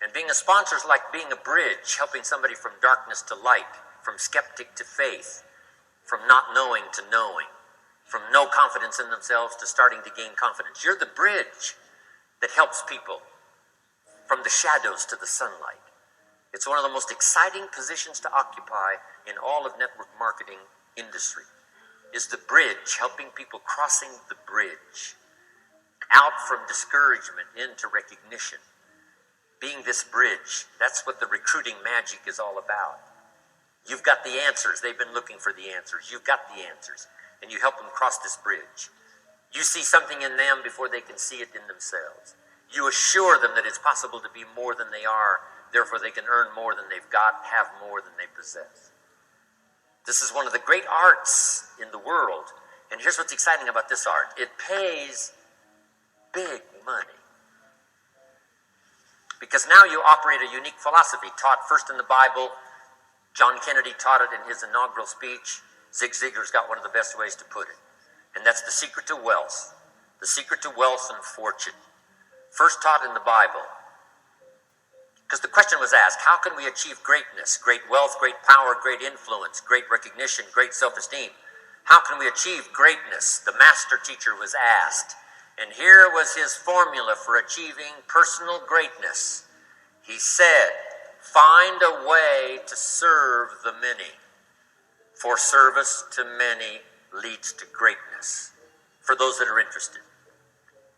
And being a sponsor is like being a bridge, helping somebody from darkness to light, from skeptic to faith, from not knowing to knowing, from no confidence in themselves to starting to gain confidence. You're the bridge that helps people from the shadows to the sunlight. It's one of the most exciting positions to occupy in all of network marketing industry, is the bridge, helping people crossing the bridge out from discouragement into recognition. Being this bridge, that's what the recruiting magic is all about. You've got the answers. They've been looking for the answers. You've got the answers. And you help them cross this bridge. You see something in them before they can see it in themselves. You assure them that it's possible to be more than they are, therefore they can earn more than they've got, have more than they possess. This is one of the great arts in the world. And here's what's exciting about this art. It pays big money. Because now you operate a unique philosophy taught first in the Bible. John Kennedy taught it in his inaugural speech. Zig Ziglar's got one of the best ways to put it. And that's the secret to wealth. The secret to wealth and fortune. First taught in the Bible. Because the question was asked, how can we achieve greatness, great wealth, great power, great influence, great recognition, great self-esteem? How can we achieve greatness? The master teacher was asked. And here was his formula for achieving personal greatness. He said, find a way to serve the many, for service to many leads to greatness. For those that are interested.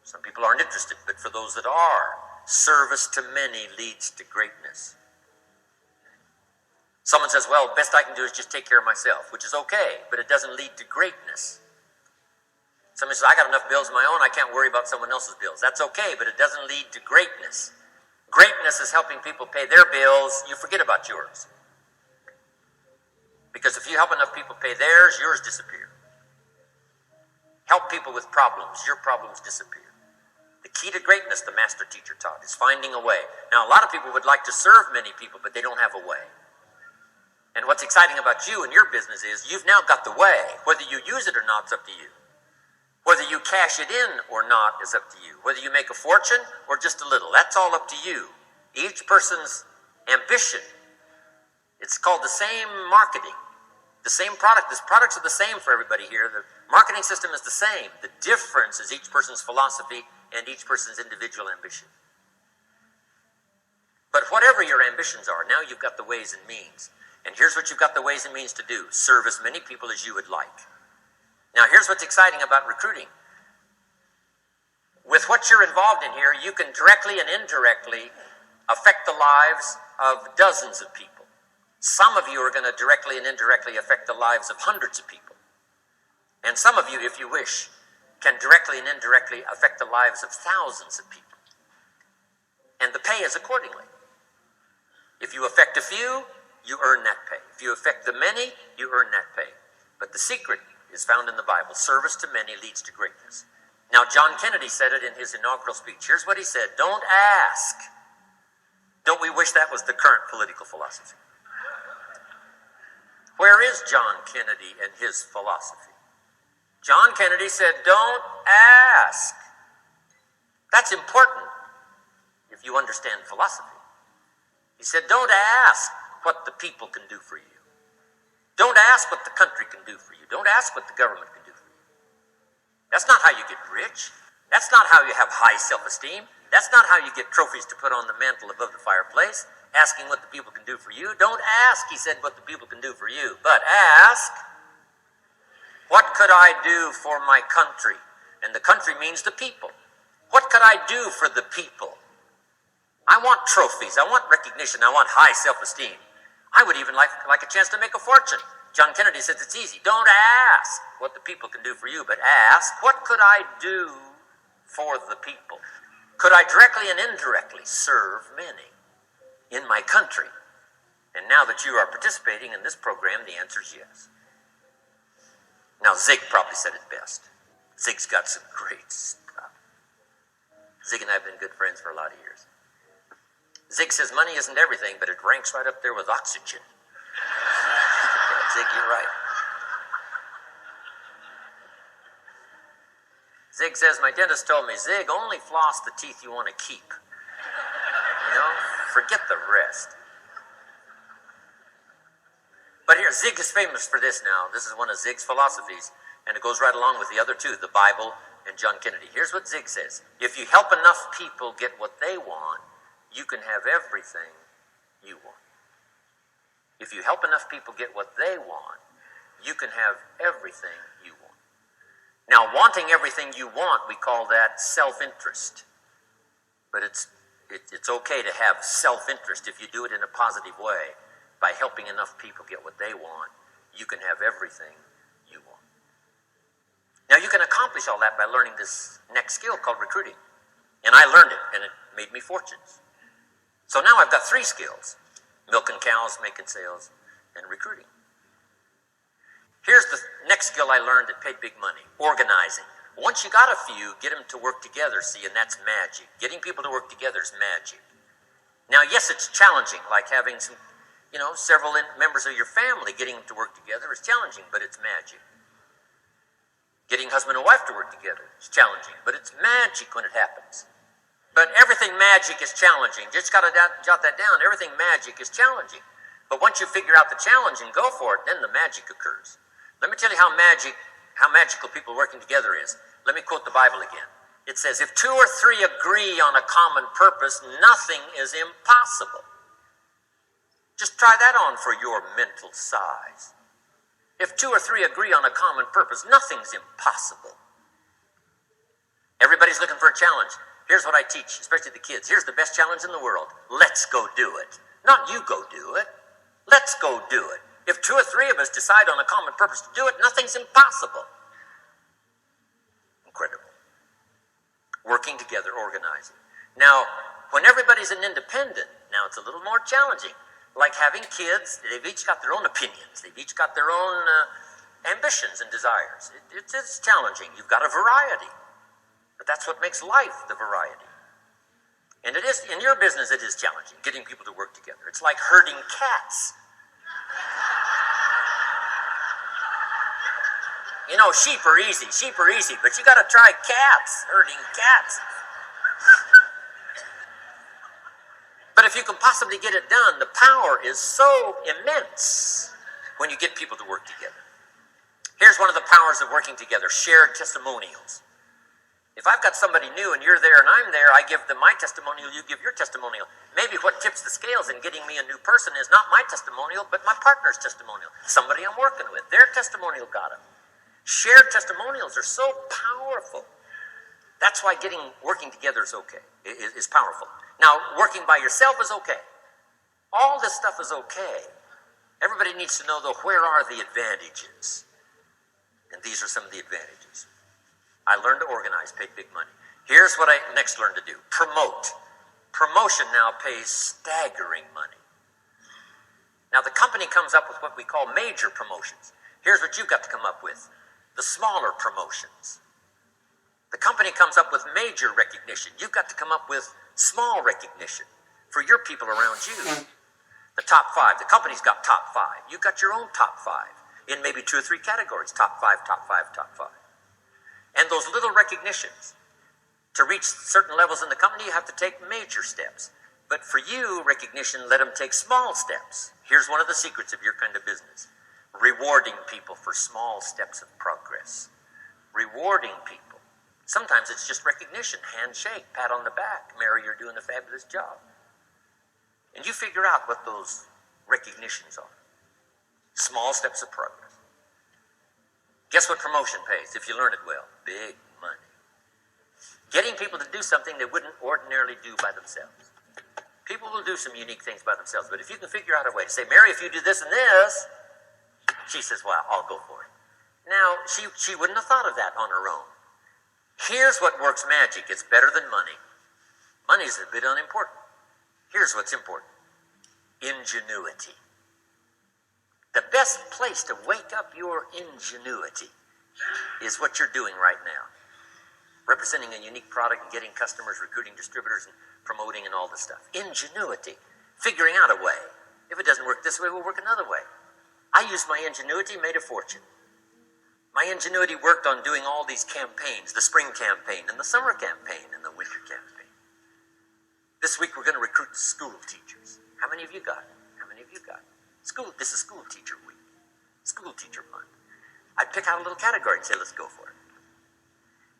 Some people aren't interested, but for those that are, service to many leads to greatness. Someone says, well, best I can do is just take care of myself, which is okay, but it doesn't lead to greatness. Someone says, I got enough bills of my own, I can't worry about someone else's bills. That's okay, but it doesn't lead to greatness. Greatness is helping people pay their bills. You forget about yours. Because if you help enough people pay theirs, yours disappear. Help people with problems, your problems disappear. The key to greatness, the master teacher taught, is finding a way. Now, a lot of people would like to serve many people, but they don't have a way. And what's exciting about you and your business is you've now got the way. Whether you use it or not, it's up to you. Whether you cash it in or not is up to you. Whether you make a fortune or just a little, that's all up to you. Each person's ambition. It's called the same marketing. The same product. These products are the same for everybody here. The marketing system is the same. The difference is each person's philosophy and each person's individual ambition. But whatever your ambitions are, now you've got the ways and means. And here's what you've got the ways and means to do. Serve as many people as you would like. Now here's what's exciting about recruiting. With what you're involved in here, you can directly and indirectly affect the lives of dozens of people. Some of you are going to directly and indirectly affect the lives of hundreds of people. And some of you, if you wish, can directly and indirectly affect the lives of thousands of people. And the pay is accordingly. If you affect a few, you earn that pay. If you affect the many, you earn that pay. But the secret is found in the Bible. Service to many leads to greatness. Now, John Kennedy said it in his inaugural speech. Here's what he said. Don't ask. Don't we wish that was the current political philosophy? Where is John Kennedy and his philosophy? John Kennedy said, don't ask. That's important if you understand philosophy. He said, don't ask what the people can do for you. Don't ask what the country can do for you. Don't ask what the government can do for you. That's not how you get rich. That's not how you have high self-esteem. That's not how you get trophies to put on the mantle above the fireplace, asking what the people can do for you. Don't ask, he said, what the people can do for you, but ask, what could I do for my country? And the country means the people. What could I do for the people? I want trophies. I want recognition. I want high self-esteem. I would even like a chance to make a fortune. John Kennedy says it's easy. Don't ask what the people can do for you, but ask, what could I do for the people? Could I directly and indirectly serve many in my country? And now that you are participating in this program, the answer is yes. Now, Zig probably said it best. Zig's got some great stuff. Zig and I have been good friends for a lot of years. Zig says money isn't everything, but it ranks right up there with oxygen. Zig, you're right. Zig says, my dentist told me, Zig, only floss the teeth you want to keep. Forget the rest. But here, Zig is famous for this now. This is one of Zig's philosophies, and it goes right along with the other two, the Bible and John Kennedy. Here's what Zig says. If you help enough people get what they want, you can have everything you want. If you help enough people get what they want, you can have everything you want. Now, wanting everything you want, we call that self-interest. But it's okay to have self-interest if you do it in a positive way. By helping enough people get what they want, you can have everything you want. Now, you can accomplish all that by learning this next skill called recruiting. And I learned it, and it made me fortunes. So now I've got 3 skills: milking cows, making sales, and recruiting. Here's the next skill I learned that paid big money: organizing. Once you got a few, get them to work together, see, and that's magic. Getting people to work together is magic. Now, yes, it's challenging, like having several members of your family. Getting them to work together is challenging, but it's magic. Getting husband and wife to work together is challenging, but it's magic when it happens. But everything magic is challenging. Just got to jot that down. Everything magic is challenging. But once you figure out the challenge and go for it, then the magic occurs. Let me tell you how magical people working together is. Let me quote the Bible again. It says, if 2 or 3 agree on a common purpose, nothing is impossible. Just try that on for your mental size. If 2 or 3 agree on a common purpose, nothing's impossible. Everybody's looking for a challenge. Here's what I teach, especially the kids. Here's the best challenge in the world. Let's go do it. Not you go do it. Let's go do it. If 2 or 3 of us decide on a common purpose to do it, nothing's impossible. Incredible. Working together, organizing. Now, when everybody's an independent, now it's a little more challenging. Like having kids, they've each got their own opinions. They've each got their own ambitions and desires. It's challenging. You've got a variety. But that's what makes life, the variety. And it is, in your business, it is challenging, getting people to work together. It's like herding cats. Sheep are easy, but you got to try cats, herding cats. But if you can possibly get it done, the power is so immense when you get people to work together. Here's one of the powers of working together: shared testimonials. If I've got somebody new and you're there and I'm there, I give them my testimonial, you give your testimonial. Maybe what tips the scales in getting me a new person is not my testimonial, but my partner's testimonial. Somebody I'm working with, their testimonial got them. Shared testimonials are so powerful. That's why working together is okay, is powerful. Now, working by yourself is okay. All this stuff is okay. Everybody needs to know, though, where are the advantages? And these are some of the advantages. I learned to organize, paid big money. Here's what I next learned to do: promote. Promotion now pays staggering money. Now, the company comes up with what we call major promotions. Here's what you've got to come up with: the smaller promotions. The company comes up with major recognition. You've got to come up with small recognition for your people around you. The top 5. The company's got top 5. You've got your own top 5 in maybe 2 or 3 categories: top 5, top 5, top 5. And those little recognitions, to reach certain levels in the company, you have to take major steps. But for you, recognition, let them take small steps. Here's one of the secrets of your kind of business: rewarding people for small steps of progress. rewarding people. Sometimes it's just recognition, handshake, pat on the back, Mary, you're doing a fabulous job. And you figure out what those recognitions are. Small steps of progress. Guess what promotion pays if you learn it well? Big money. Getting people to do something they wouldn't ordinarily do by themselves. People will do some unique things by themselves, but if you can figure out a way to say, Mary, if you do this and this, she says, well, I'll go for it. Now, she wouldn't have thought of that on her own. Here's what works magic. It's better than money. Money's a bit unimportant. Here's what's important. Ingenuity. The best place to wake up your ingenuity is what you're doing right now. Representing a unique product and getting customers, recruiting distributors, and promoting and all this stuff. Ingenuity. Figuring out a way. If it doesn't work this way, we'll work another way. I used my ingenuity, made a fortune. My ingenuity worked on doing all these campaigns, the spring campaign and the summer campaign and the winter campaign. This week we're going to recruit school teachers. How many of you got it? How many of you got it? This is school teacher week. School teacher month. I'd pick out a little category and say, let's go for it.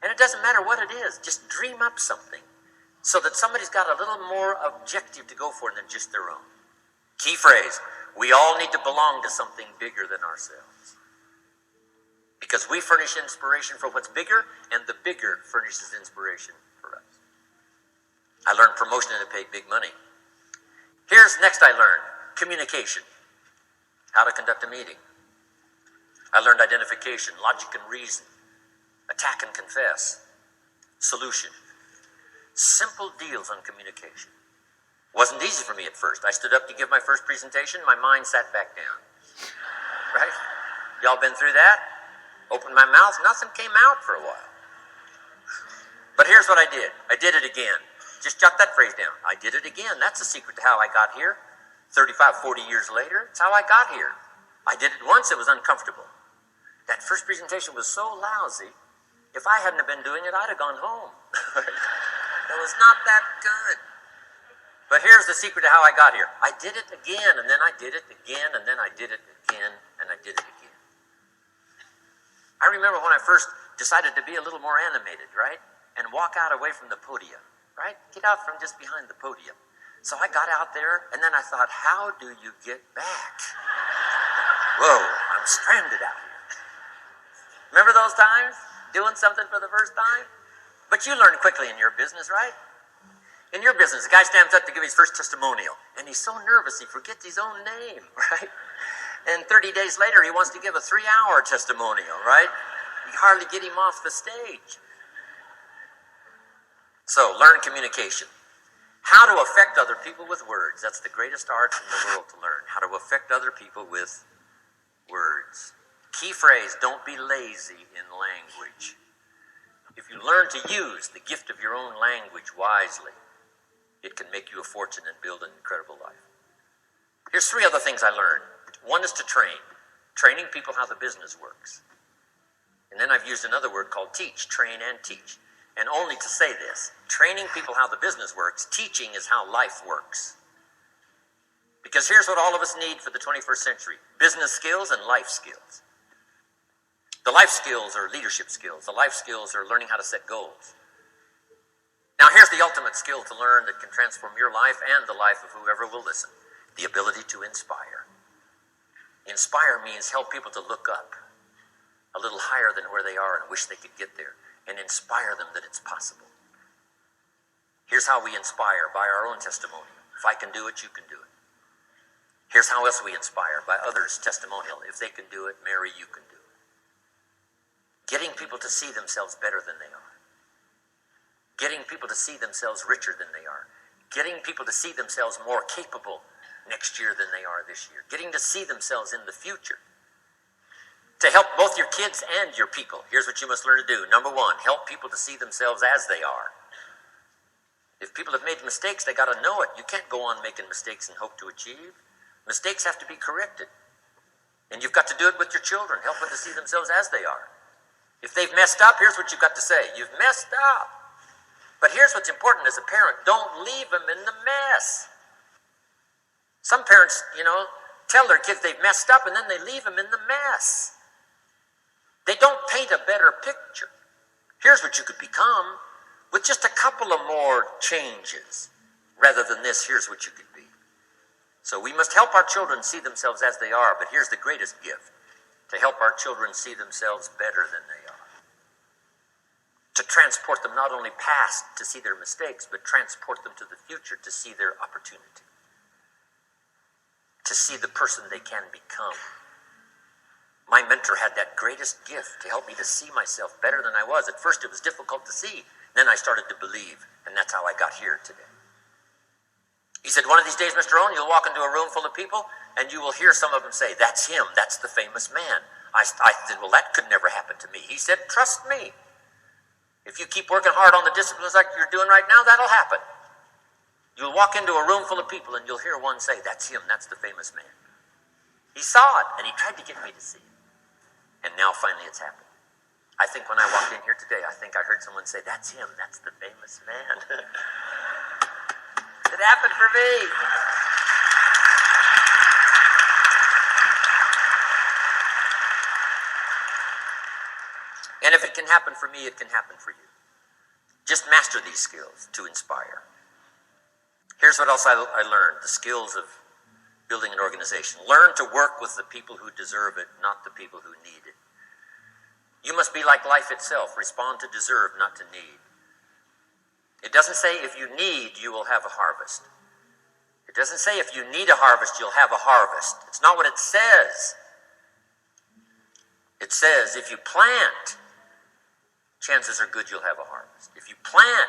And it doesn't matter what it is, just dream up something so that somebody's got a little more objective to go for than just their own. Key phrase, we all need to belong to something bigger than ourselves. Because we furnish inspiration for what's bigger, and the bigger furnishes inspiration for us. I learned promotion and it paid big money. Here's next I learned, communication. How to conduct a meeting. I learned identification, logic and reason, attack and confess, solution. Simple deals on communication. Wasn't easy for me at first. I stood up to give my first presentation, my mind sat back down. Right? Y'all been through that? Opened my mouth, nothing came out for a while. But here's what I did. I did it again. Just jot that phrase down. I did it again. That's the secret to how I got here. 35, 40 years later, it's how I got here. I did it once, it was uncomfortable. That first presentation was so lousy, if I hadn't have been doing it, I'd have gone home. It was not that good. But here's the secret to how I got here. I did it again, and then I did it again, and then I did it again, and I did it again. I remember when I first decided to be a little more animated, right? And walk out away from the podium, right? Get out from just behind the podium. So I got out there, and then I thought, how do you get back? Whoa, I'm stranded out here. Remember those times? Doing something for the first time? But you learn quickly in your business, right? In your business, a guy stands up to give his first testimonial, and he's so nervous he forgets his own name, right? And 30 days later, he wants to give a 3-hour testimonial, right? You hardly get him off the stage. So, learn communication. How to affect other people with words. That's the greatest art in the world to learn. How to affect other people with words. Key phrase, don't be lazy in language. If you learn to use the gift of your own language wisely, it can make you a fortune and build an incredible life. Here's 3 other things I learned. One is to train. Training people how the business works. And then I've used another word called teach. Train and teach. And only to say this, training people how the business works, teaching is how life works. Because here's what all of us need for the 21st century. Business skills and life skills. The life skills are leadership skills. The life skills are learning how to set goals. Now here's the ultimate skill to learn that can transform your life and the life of whoever will listen. The ability to inspire. Inspire means help people to look up a little higher than where they are and wish they could get there. And inspire them that it's possible. Here's how we inspire, by our own testimony. If I can do it, you can do it. Here's how else we inspire, by others' testimonial. If they can do it, Mary, you can do it. Getting people to see themselves better than they are. Getting people to see themselves richer than they are. Getting people to see themselves more capable next year than they are this year. Getting to see themselves in the future. To help both your kids and your people, here's what you must learn to do. Number 1, help people to see themselves as they are. If people have made mistakes, they got to know it. You can't go on making mistakes and hope to achieve. Mistakes have to be corrected. And you've got to do it with your children. Help them to see themselves as they are. If they've messed up, here's what you've got to say. You've messed up. But here's what's important as a parent. Don't leave them in the mess. Some parents, tell their kids they've messed up and then they leave them in the mess. They don't pay paint a better picture. Here's what you could become with just a couple of more changes. Rather than this, here's what you could be. So we must help our children see themselves as they are, but here's the greatest gift: to help our children see themselves better than they are. To transport them not only past to see their mistakes, but transport them to the future to see their opportunity. To see the person they can become. My mentor had that greatest gift to help me to see myself better than I was. At first it was difficult to see. Then I started to believe, and that's how I got here today. He said, one of these days, Mr. Rohn, you'll walk into a room full of people, and you will hear some of them say, that's him, that's the famous man. I said, well, that could never happen to me. He said, trust me. If you keep working hard on the disciplines like you're doing right now, that'll happen. You'll walk into a room full of people, and you'll hear one say, that's him, that's the famous man. He saw it, and he tried to get me to see it. And now finally it's happened. I think when I walked in here today, I think I heard someone say, that's him, that's the famous man. It happened for me. And if it can happen for me, it can happen for you. Just master these skills to inspire. Here's what else I learned: the skills of building an organization. Learn to work with the people who deserve it, not the people who need it. You must be like life itself. Respond to deserve, not to need. It doesn't say if you need, you will have a harvest. It doesn't say if you need a harvest, you'll have a harvest. It's not what it says. It says if you plant, chances are good you'll have a harvest. If you plant,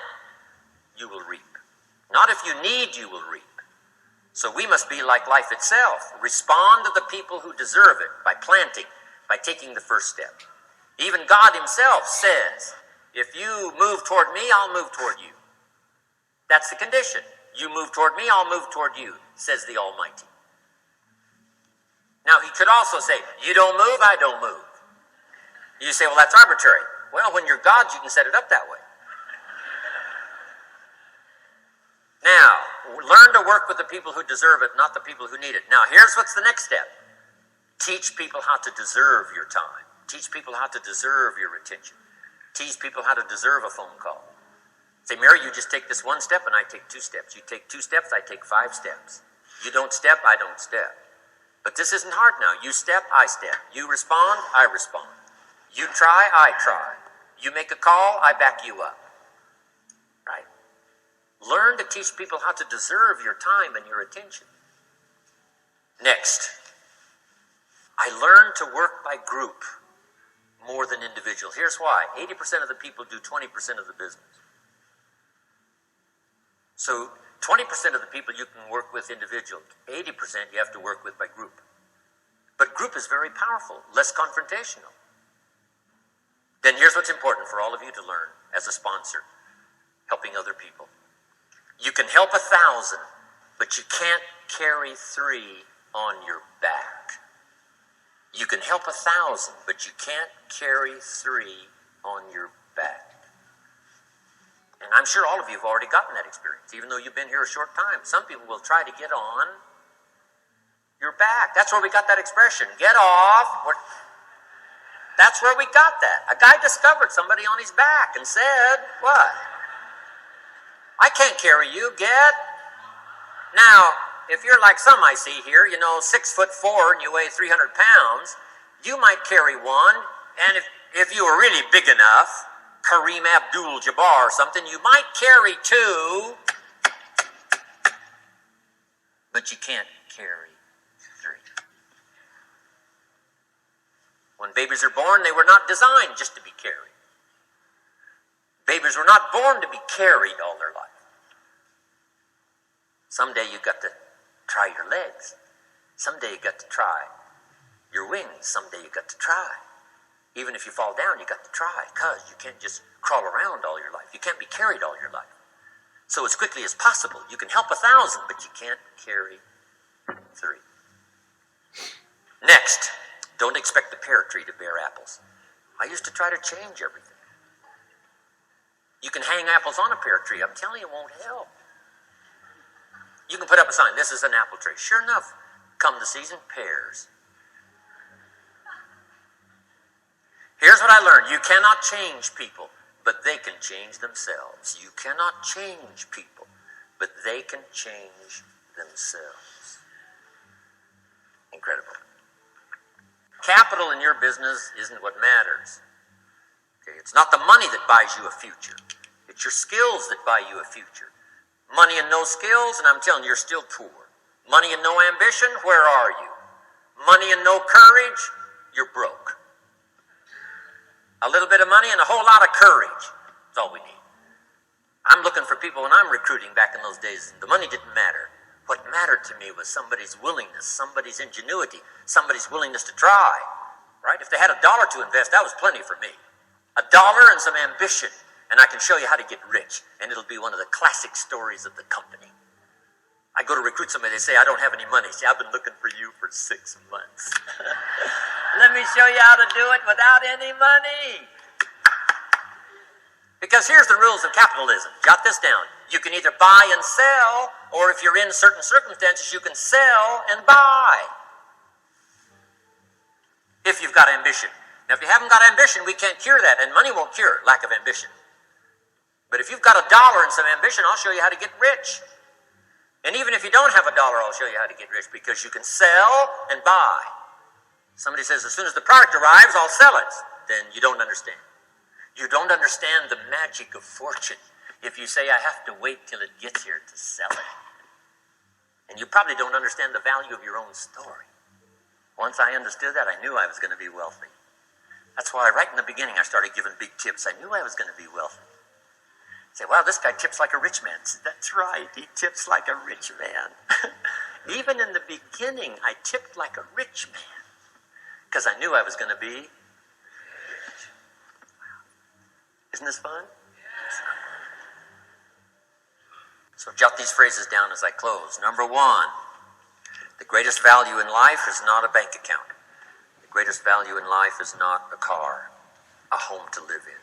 you will reap. Not if you need, you will reap. So we must be like life itself. Respond to the people who deserve it by planting, by taking the first step. Even God himself says, if you move toward me, I'll move toward you. That's the condition. You move toward me, I'll move toward you, says the Almighty. Now, he could also say, you don't move, I don't move. You say, well, that's arbitrary. Well, when you're God, you can set it up that way. Now, learn to work with the people who deserve it, not the people who need it. Now, here's what's the next step. Teach people how to deserve your time. Teach people how to deserve your attention. Teach people how to deserve a phone call. Say, Mary, you just take this one step and I take 2 steps. You take 2 steps, I take 5 steps. You don't step, I don't step. But this isn't hard now. You step, I step. You respond, I respond. You try, I try. You make a call, I back you up. Right? Learn to teach people how to deserve your time and your attention. Next, I learned to work by group more than individual. Here's why. 80% of the people do 20% of the business. So 20% of the people you can work with individual. 80% you have to work with by group. But group is very powerful, less confrontational. Then here's what's important for all of you to learn as a sponsor, helping other people. You can help 1,000, but you can't carry 3 on your back. You can help 1,000, but you can't carry 3 on your back. And I'm sure all of you have already gotten that experience, even though you've been here a short time. Some people will try to get on your back. That's where we got that expression, get off. That's where we got that. A guy discovered somebody on his back and said, what? I can't carry you, get. Now, if you're like some I see here, 6'4" and you weigh 300 pounds, you might carry one, and if you were really big enough, Kareem Abdul-Jabbar or something, you might carry 2, but you can't carry 3. When babies are born, they were not designed just to be carried. Babies were not born to be carried all their life. Someday you got to try your legs. Someday you got to try your wings. Someday you got to try. Even if you fall down, you got to try, because you can't just crawl around all your life. You can't be carried all your life. So as quickly as possible, you can help 1,000, but you can't carry 3. Next, don't expect the pear tree to bear apples. I used to try to change everything. You can hang apples on a pear tree. I'm telling you, it won't help. You can put up a sign, this is an apple tree. Sure enough, come the season, pears. Here's what I learned. You cannot change people, but they can change themselves. You cannot change people, but they can change themselves. Incredible. Capital in your business isn't what matters. Okay, it's not the money that buys you a future. It's your skills that buy you a future. Money and no skills, and I'm telling you, you're still poor. Money and no ambition, where are you? Money and no courage, you're broke. A little bit of money and a whole lot of courage. That's all we need. I'm looking for people when I'm recruiting back in those days. The money didn't matter. What mattered to me was somebody's willingness, somebody's ingenuity, somebody's willingness to try. Right? If they had $1 to invest, that was plenty for me. $1 and some ambition, and I can show you how to get rich. And it'll be one of the classic stories of the company. I go to recruit somebody, they say, I don't have any money. See, I've been looking for you for 6 months. Let me show you how to do it without any money. Because here's the rules of capitalism. Jot this down. You can either buy and sell, or if you're in certain circumstances, you can sell and buy. If you've got ambition. Now, if you haven't got ambition, we can't cure that, and money won't cure lack of ambition. But if you've got $1 and some ambition, I'll show you how to get rich. And even if you don't have $1, I'll show you how to get rich, because you can sell and buy. Somebody says, as soon as the product arrives, I'll sell it. Then you don't understand. You don't understand the magic of fortune if you say, I have to wait till it gets here to sell it. And you probably don't understand the value of your own story. Once I understood that, I knew I was going to be wealthy. That's why right in the beginning I started giving big tips. I knew I was going to be wealthy. Say, wow, this guy tips like a rich man. Said, that's right, he tips like a rich man. Even in the beginning, I tipped like a rich man because I knew I was going to be rich. Isn't this fun? So jot these phrases down as I close. Number 1, the greatest value in life is not a bank account. The greatest value in life is not a car, a home to live in.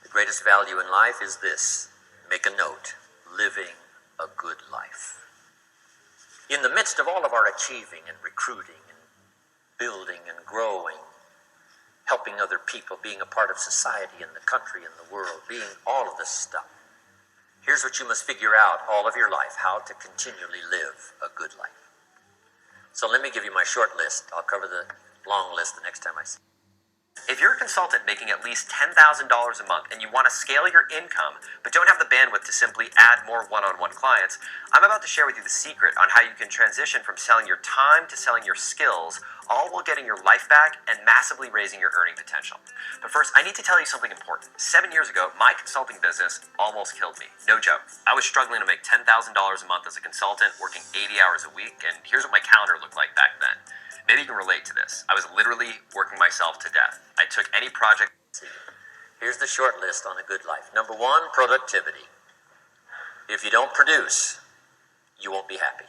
The greatest value in life is this. Make a note. Living a good life. In the midst of all of our achieving and recruiting and building and growing, helping other people, being a part of society and the country and the world, being all of this stuff, here's what you must figure out all of your life, how to continually live a good life. So let me give you my short list. I'll cover the long list the next time I see you. If you're a consultant making at least $10,000 a month and you want to scale your income, but don't have the bandwidth to simply add more one-on-one clients, I'm about to share with you the secret on how you can transition from selling your time to selling your skills, all while getting your life back and massively raising your earning potential. But first, I need to tell you something important. 7 years ago, my consulting business almost killed me. No joke. I was struggling to make $10,000 a month as a consultant, working 80 hours a week, and here's what my calendar looked like back then. Maybe you can relate to this. I was literally working myself to death. I took any project. Here's the short list on a good life. Number 1, productivity. If you don't produce, you won't be happy.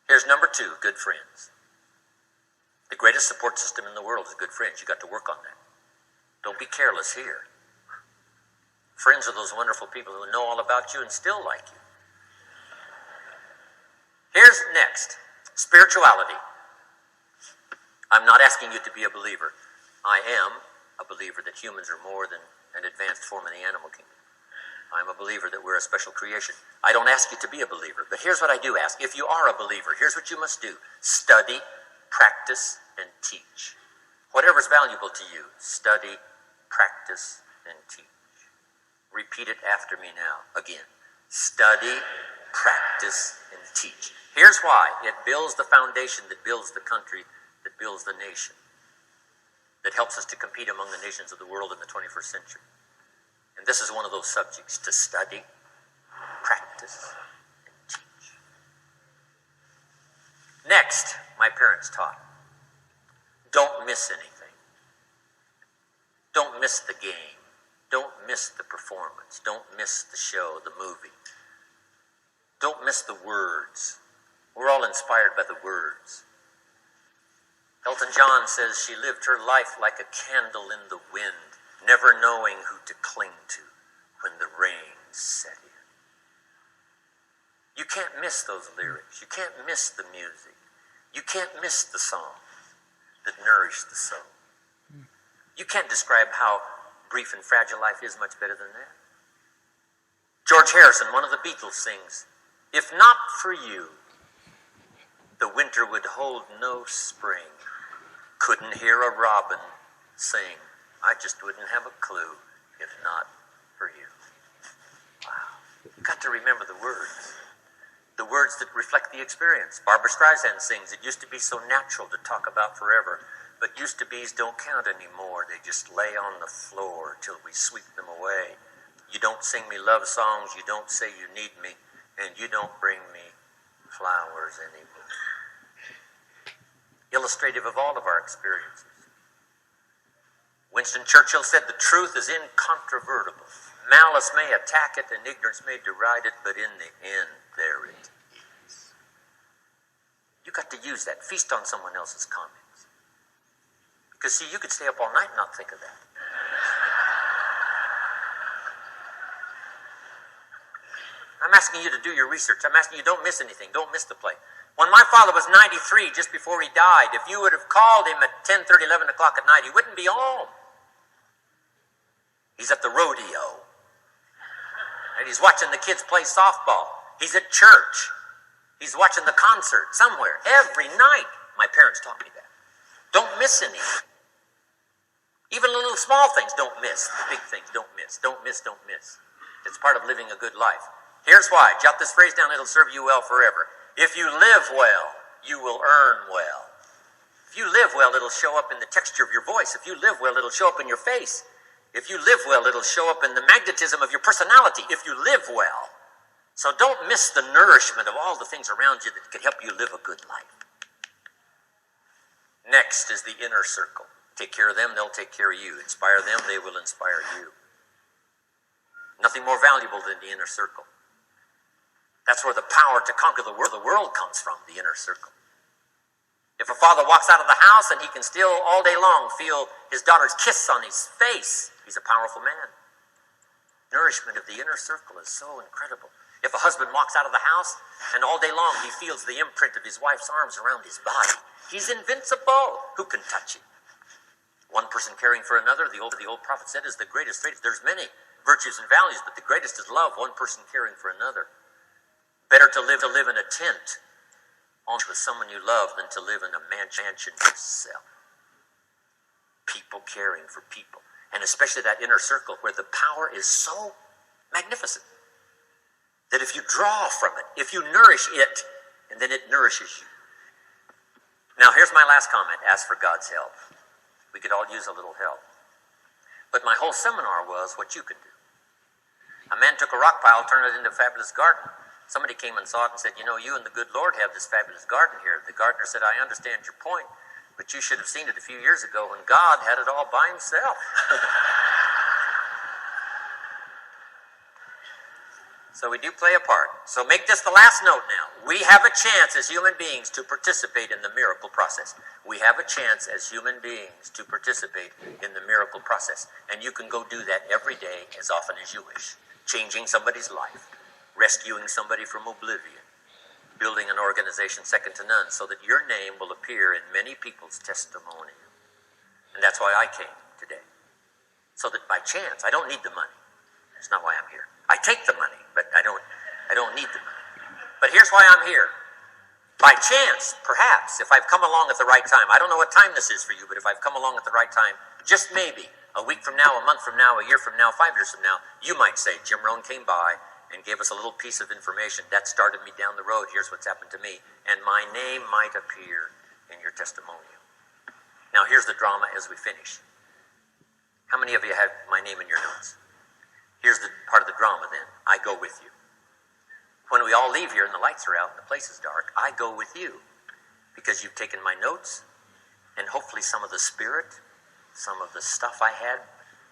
Here's number 2, good friends. The greatest support system in the world is good friends. You got to work on that. Don't be careless here. Friends are those wonderful people who know all about you and still like you. Here's next. Spirituality. I'm not asking you to be a believer. I am a believer that humans are more than an advanced form of the animal kingdom. I'm a believer that we're a special creation. I don't ask you to be a believer, but here's what I do ask. If you are a believer, here's what you must do. Study, practice, and teach. Whatever's valuable to you, study, practice, and teach. Repeat it after me now. Again. Study, practice, and teach. Here's why. It builds the foundation that builds the country, that builds the nation, that helps us to compete among the nations of the world in the 21st century. And this is one of those subjects, to study, practice, and teach. Next, my parents taught, don't miss anything. Don't miss the game. Don't miss the performance. Don't miss the show, the movie. Don't miss the words. We're all inspired by the words. Elton John says she lived her life like a candle in the wind, never knowing who to cling to when the rain set in. You can't miss those lyrics. You can't miss the music. You can't miss the song. that nourish the soul. You can't describe how brief and fragile life is much better than that. George Harrison, one of the Beatles, sings, "If not for you, the winter would hold no spring. Couldn't hear a robin sing. I just wouldn't have a clue if not for you." Wow. You've got to remember the words. The words that reflect the experience. Barbra Streisand sings, "It used to be so natural to talk about forever, but used to be's don't count anymore. They just lay on the floor till we sweep them away. You don't sing me love songs, you don't say you need me, and you don't bring me flowers anymore." Illustrative of all of our experiences. Winston Churchill said, "The truth is incontrovertible. Malice may attack it and ignorance may deride it, but in the end, there it is." You got to use that. Feast on someone else's comments. Because, see, you could stay up all night and not think of that. I'm asking you to do your research. I'm asking you, don't miss anything. Don't miss the play. When my father was 93, just before he died, if you would have called him at 10:30, 11 o'clock at night, he wouldn't be home. He's at the rodeo. And he's watching the kids play softball. He's at church. He's watching the concert somewhere every night. My parents taught me that. Don't miss anything. Even the little small things, don't miss. The big things, don't miss. Don't miss, don't miss. It's part of living a good life. Here's why. Jot this phrase down. It'll serve you well forever. If you live well, you will earn well. If you live well, it'll show up in the texture of your voice. If you live well, it'll show up in your face. If you live well, it'll show up in the magnetism of your personality. If you live well. So don't miss the nourishment of all the things around you that can help you live a good life. Next is the inner circle. Take care of them, they'll take care of you. Inspire them, they will inspire you. Nothing more valuable than the inner circle. That's where the power to conquer the world comes from, the inner circle. If a father walks out of the house and he can still all day long feel his daughter's kiss on his face, he's a powerful man. Nourishment of the inner circle is so incredible. If a husband walks out of the house and all day long he feels the imprint of his wife's arms around his body, he's invincible. Who can touch him? One person caring for another, the old prophet said, is the greatest trait. There's many virtues and values, but the greatest is love, one person caring for another. Better to live in a tent with someone you love than to live in a mansion yourself. People caring for people. And especially that inner circle where the power is so magnificent that if you draw from it, if you nourish it, and then it nourishes you. Now here's my last comment. Ask for God's help. We could all use a little help. But my whole seminar was what you could do. A man took a rock pile, turned it into a fabulous garden. Somebody came and saw it and said, "You know, you and the good Lord have this fabulous garden here." The gardener said, "I understand your point, but you should have seen it a few years ago when God had it all by himself." So we do play a part. So make this the last note now. We have a chance as human beings to participate in the miracle process. We have a chance as human beings to participate in the miracle process. And you can go do that every day as often as you wish. Changing somebody's life. Rescuing somebody from oblivion. Building an organization second to none so that your name will appear in many people's testimony. And that's why I came today. So that by chance, I don't need the money. That's not why I'm here. I take the money, but I don't need the money. But here's why I'm here. By chance, perhaps, if I've come along at the right time, I don't know what time this is for you, but if I've come along at the right time, just maybe, a week from now, a month from now, a year from now, 5 years from now, you might say, Jim Rohn came by and gave us a little piece of information. That started me down the road. Here's what's happened to me. And my name might appear in your testimonial. Now, here's the drama as we finish. How many of you have my name in your notes? Here's the part of the drama then. I go with you. When we all leave here and the lights are out and the place is dark, I go with you because you've taken my notes and hopefully some of the spirit, some of the stuff I had,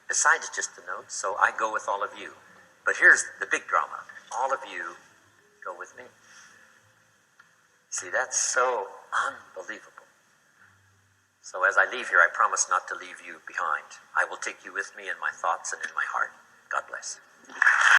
besides just the notes. So I go with all of you. But here's the big drama. All of you go with me. See, that's so unbelievable. So as I leave here, I promise not to leave you behind. I will take you with me in my thoughts and in my heart.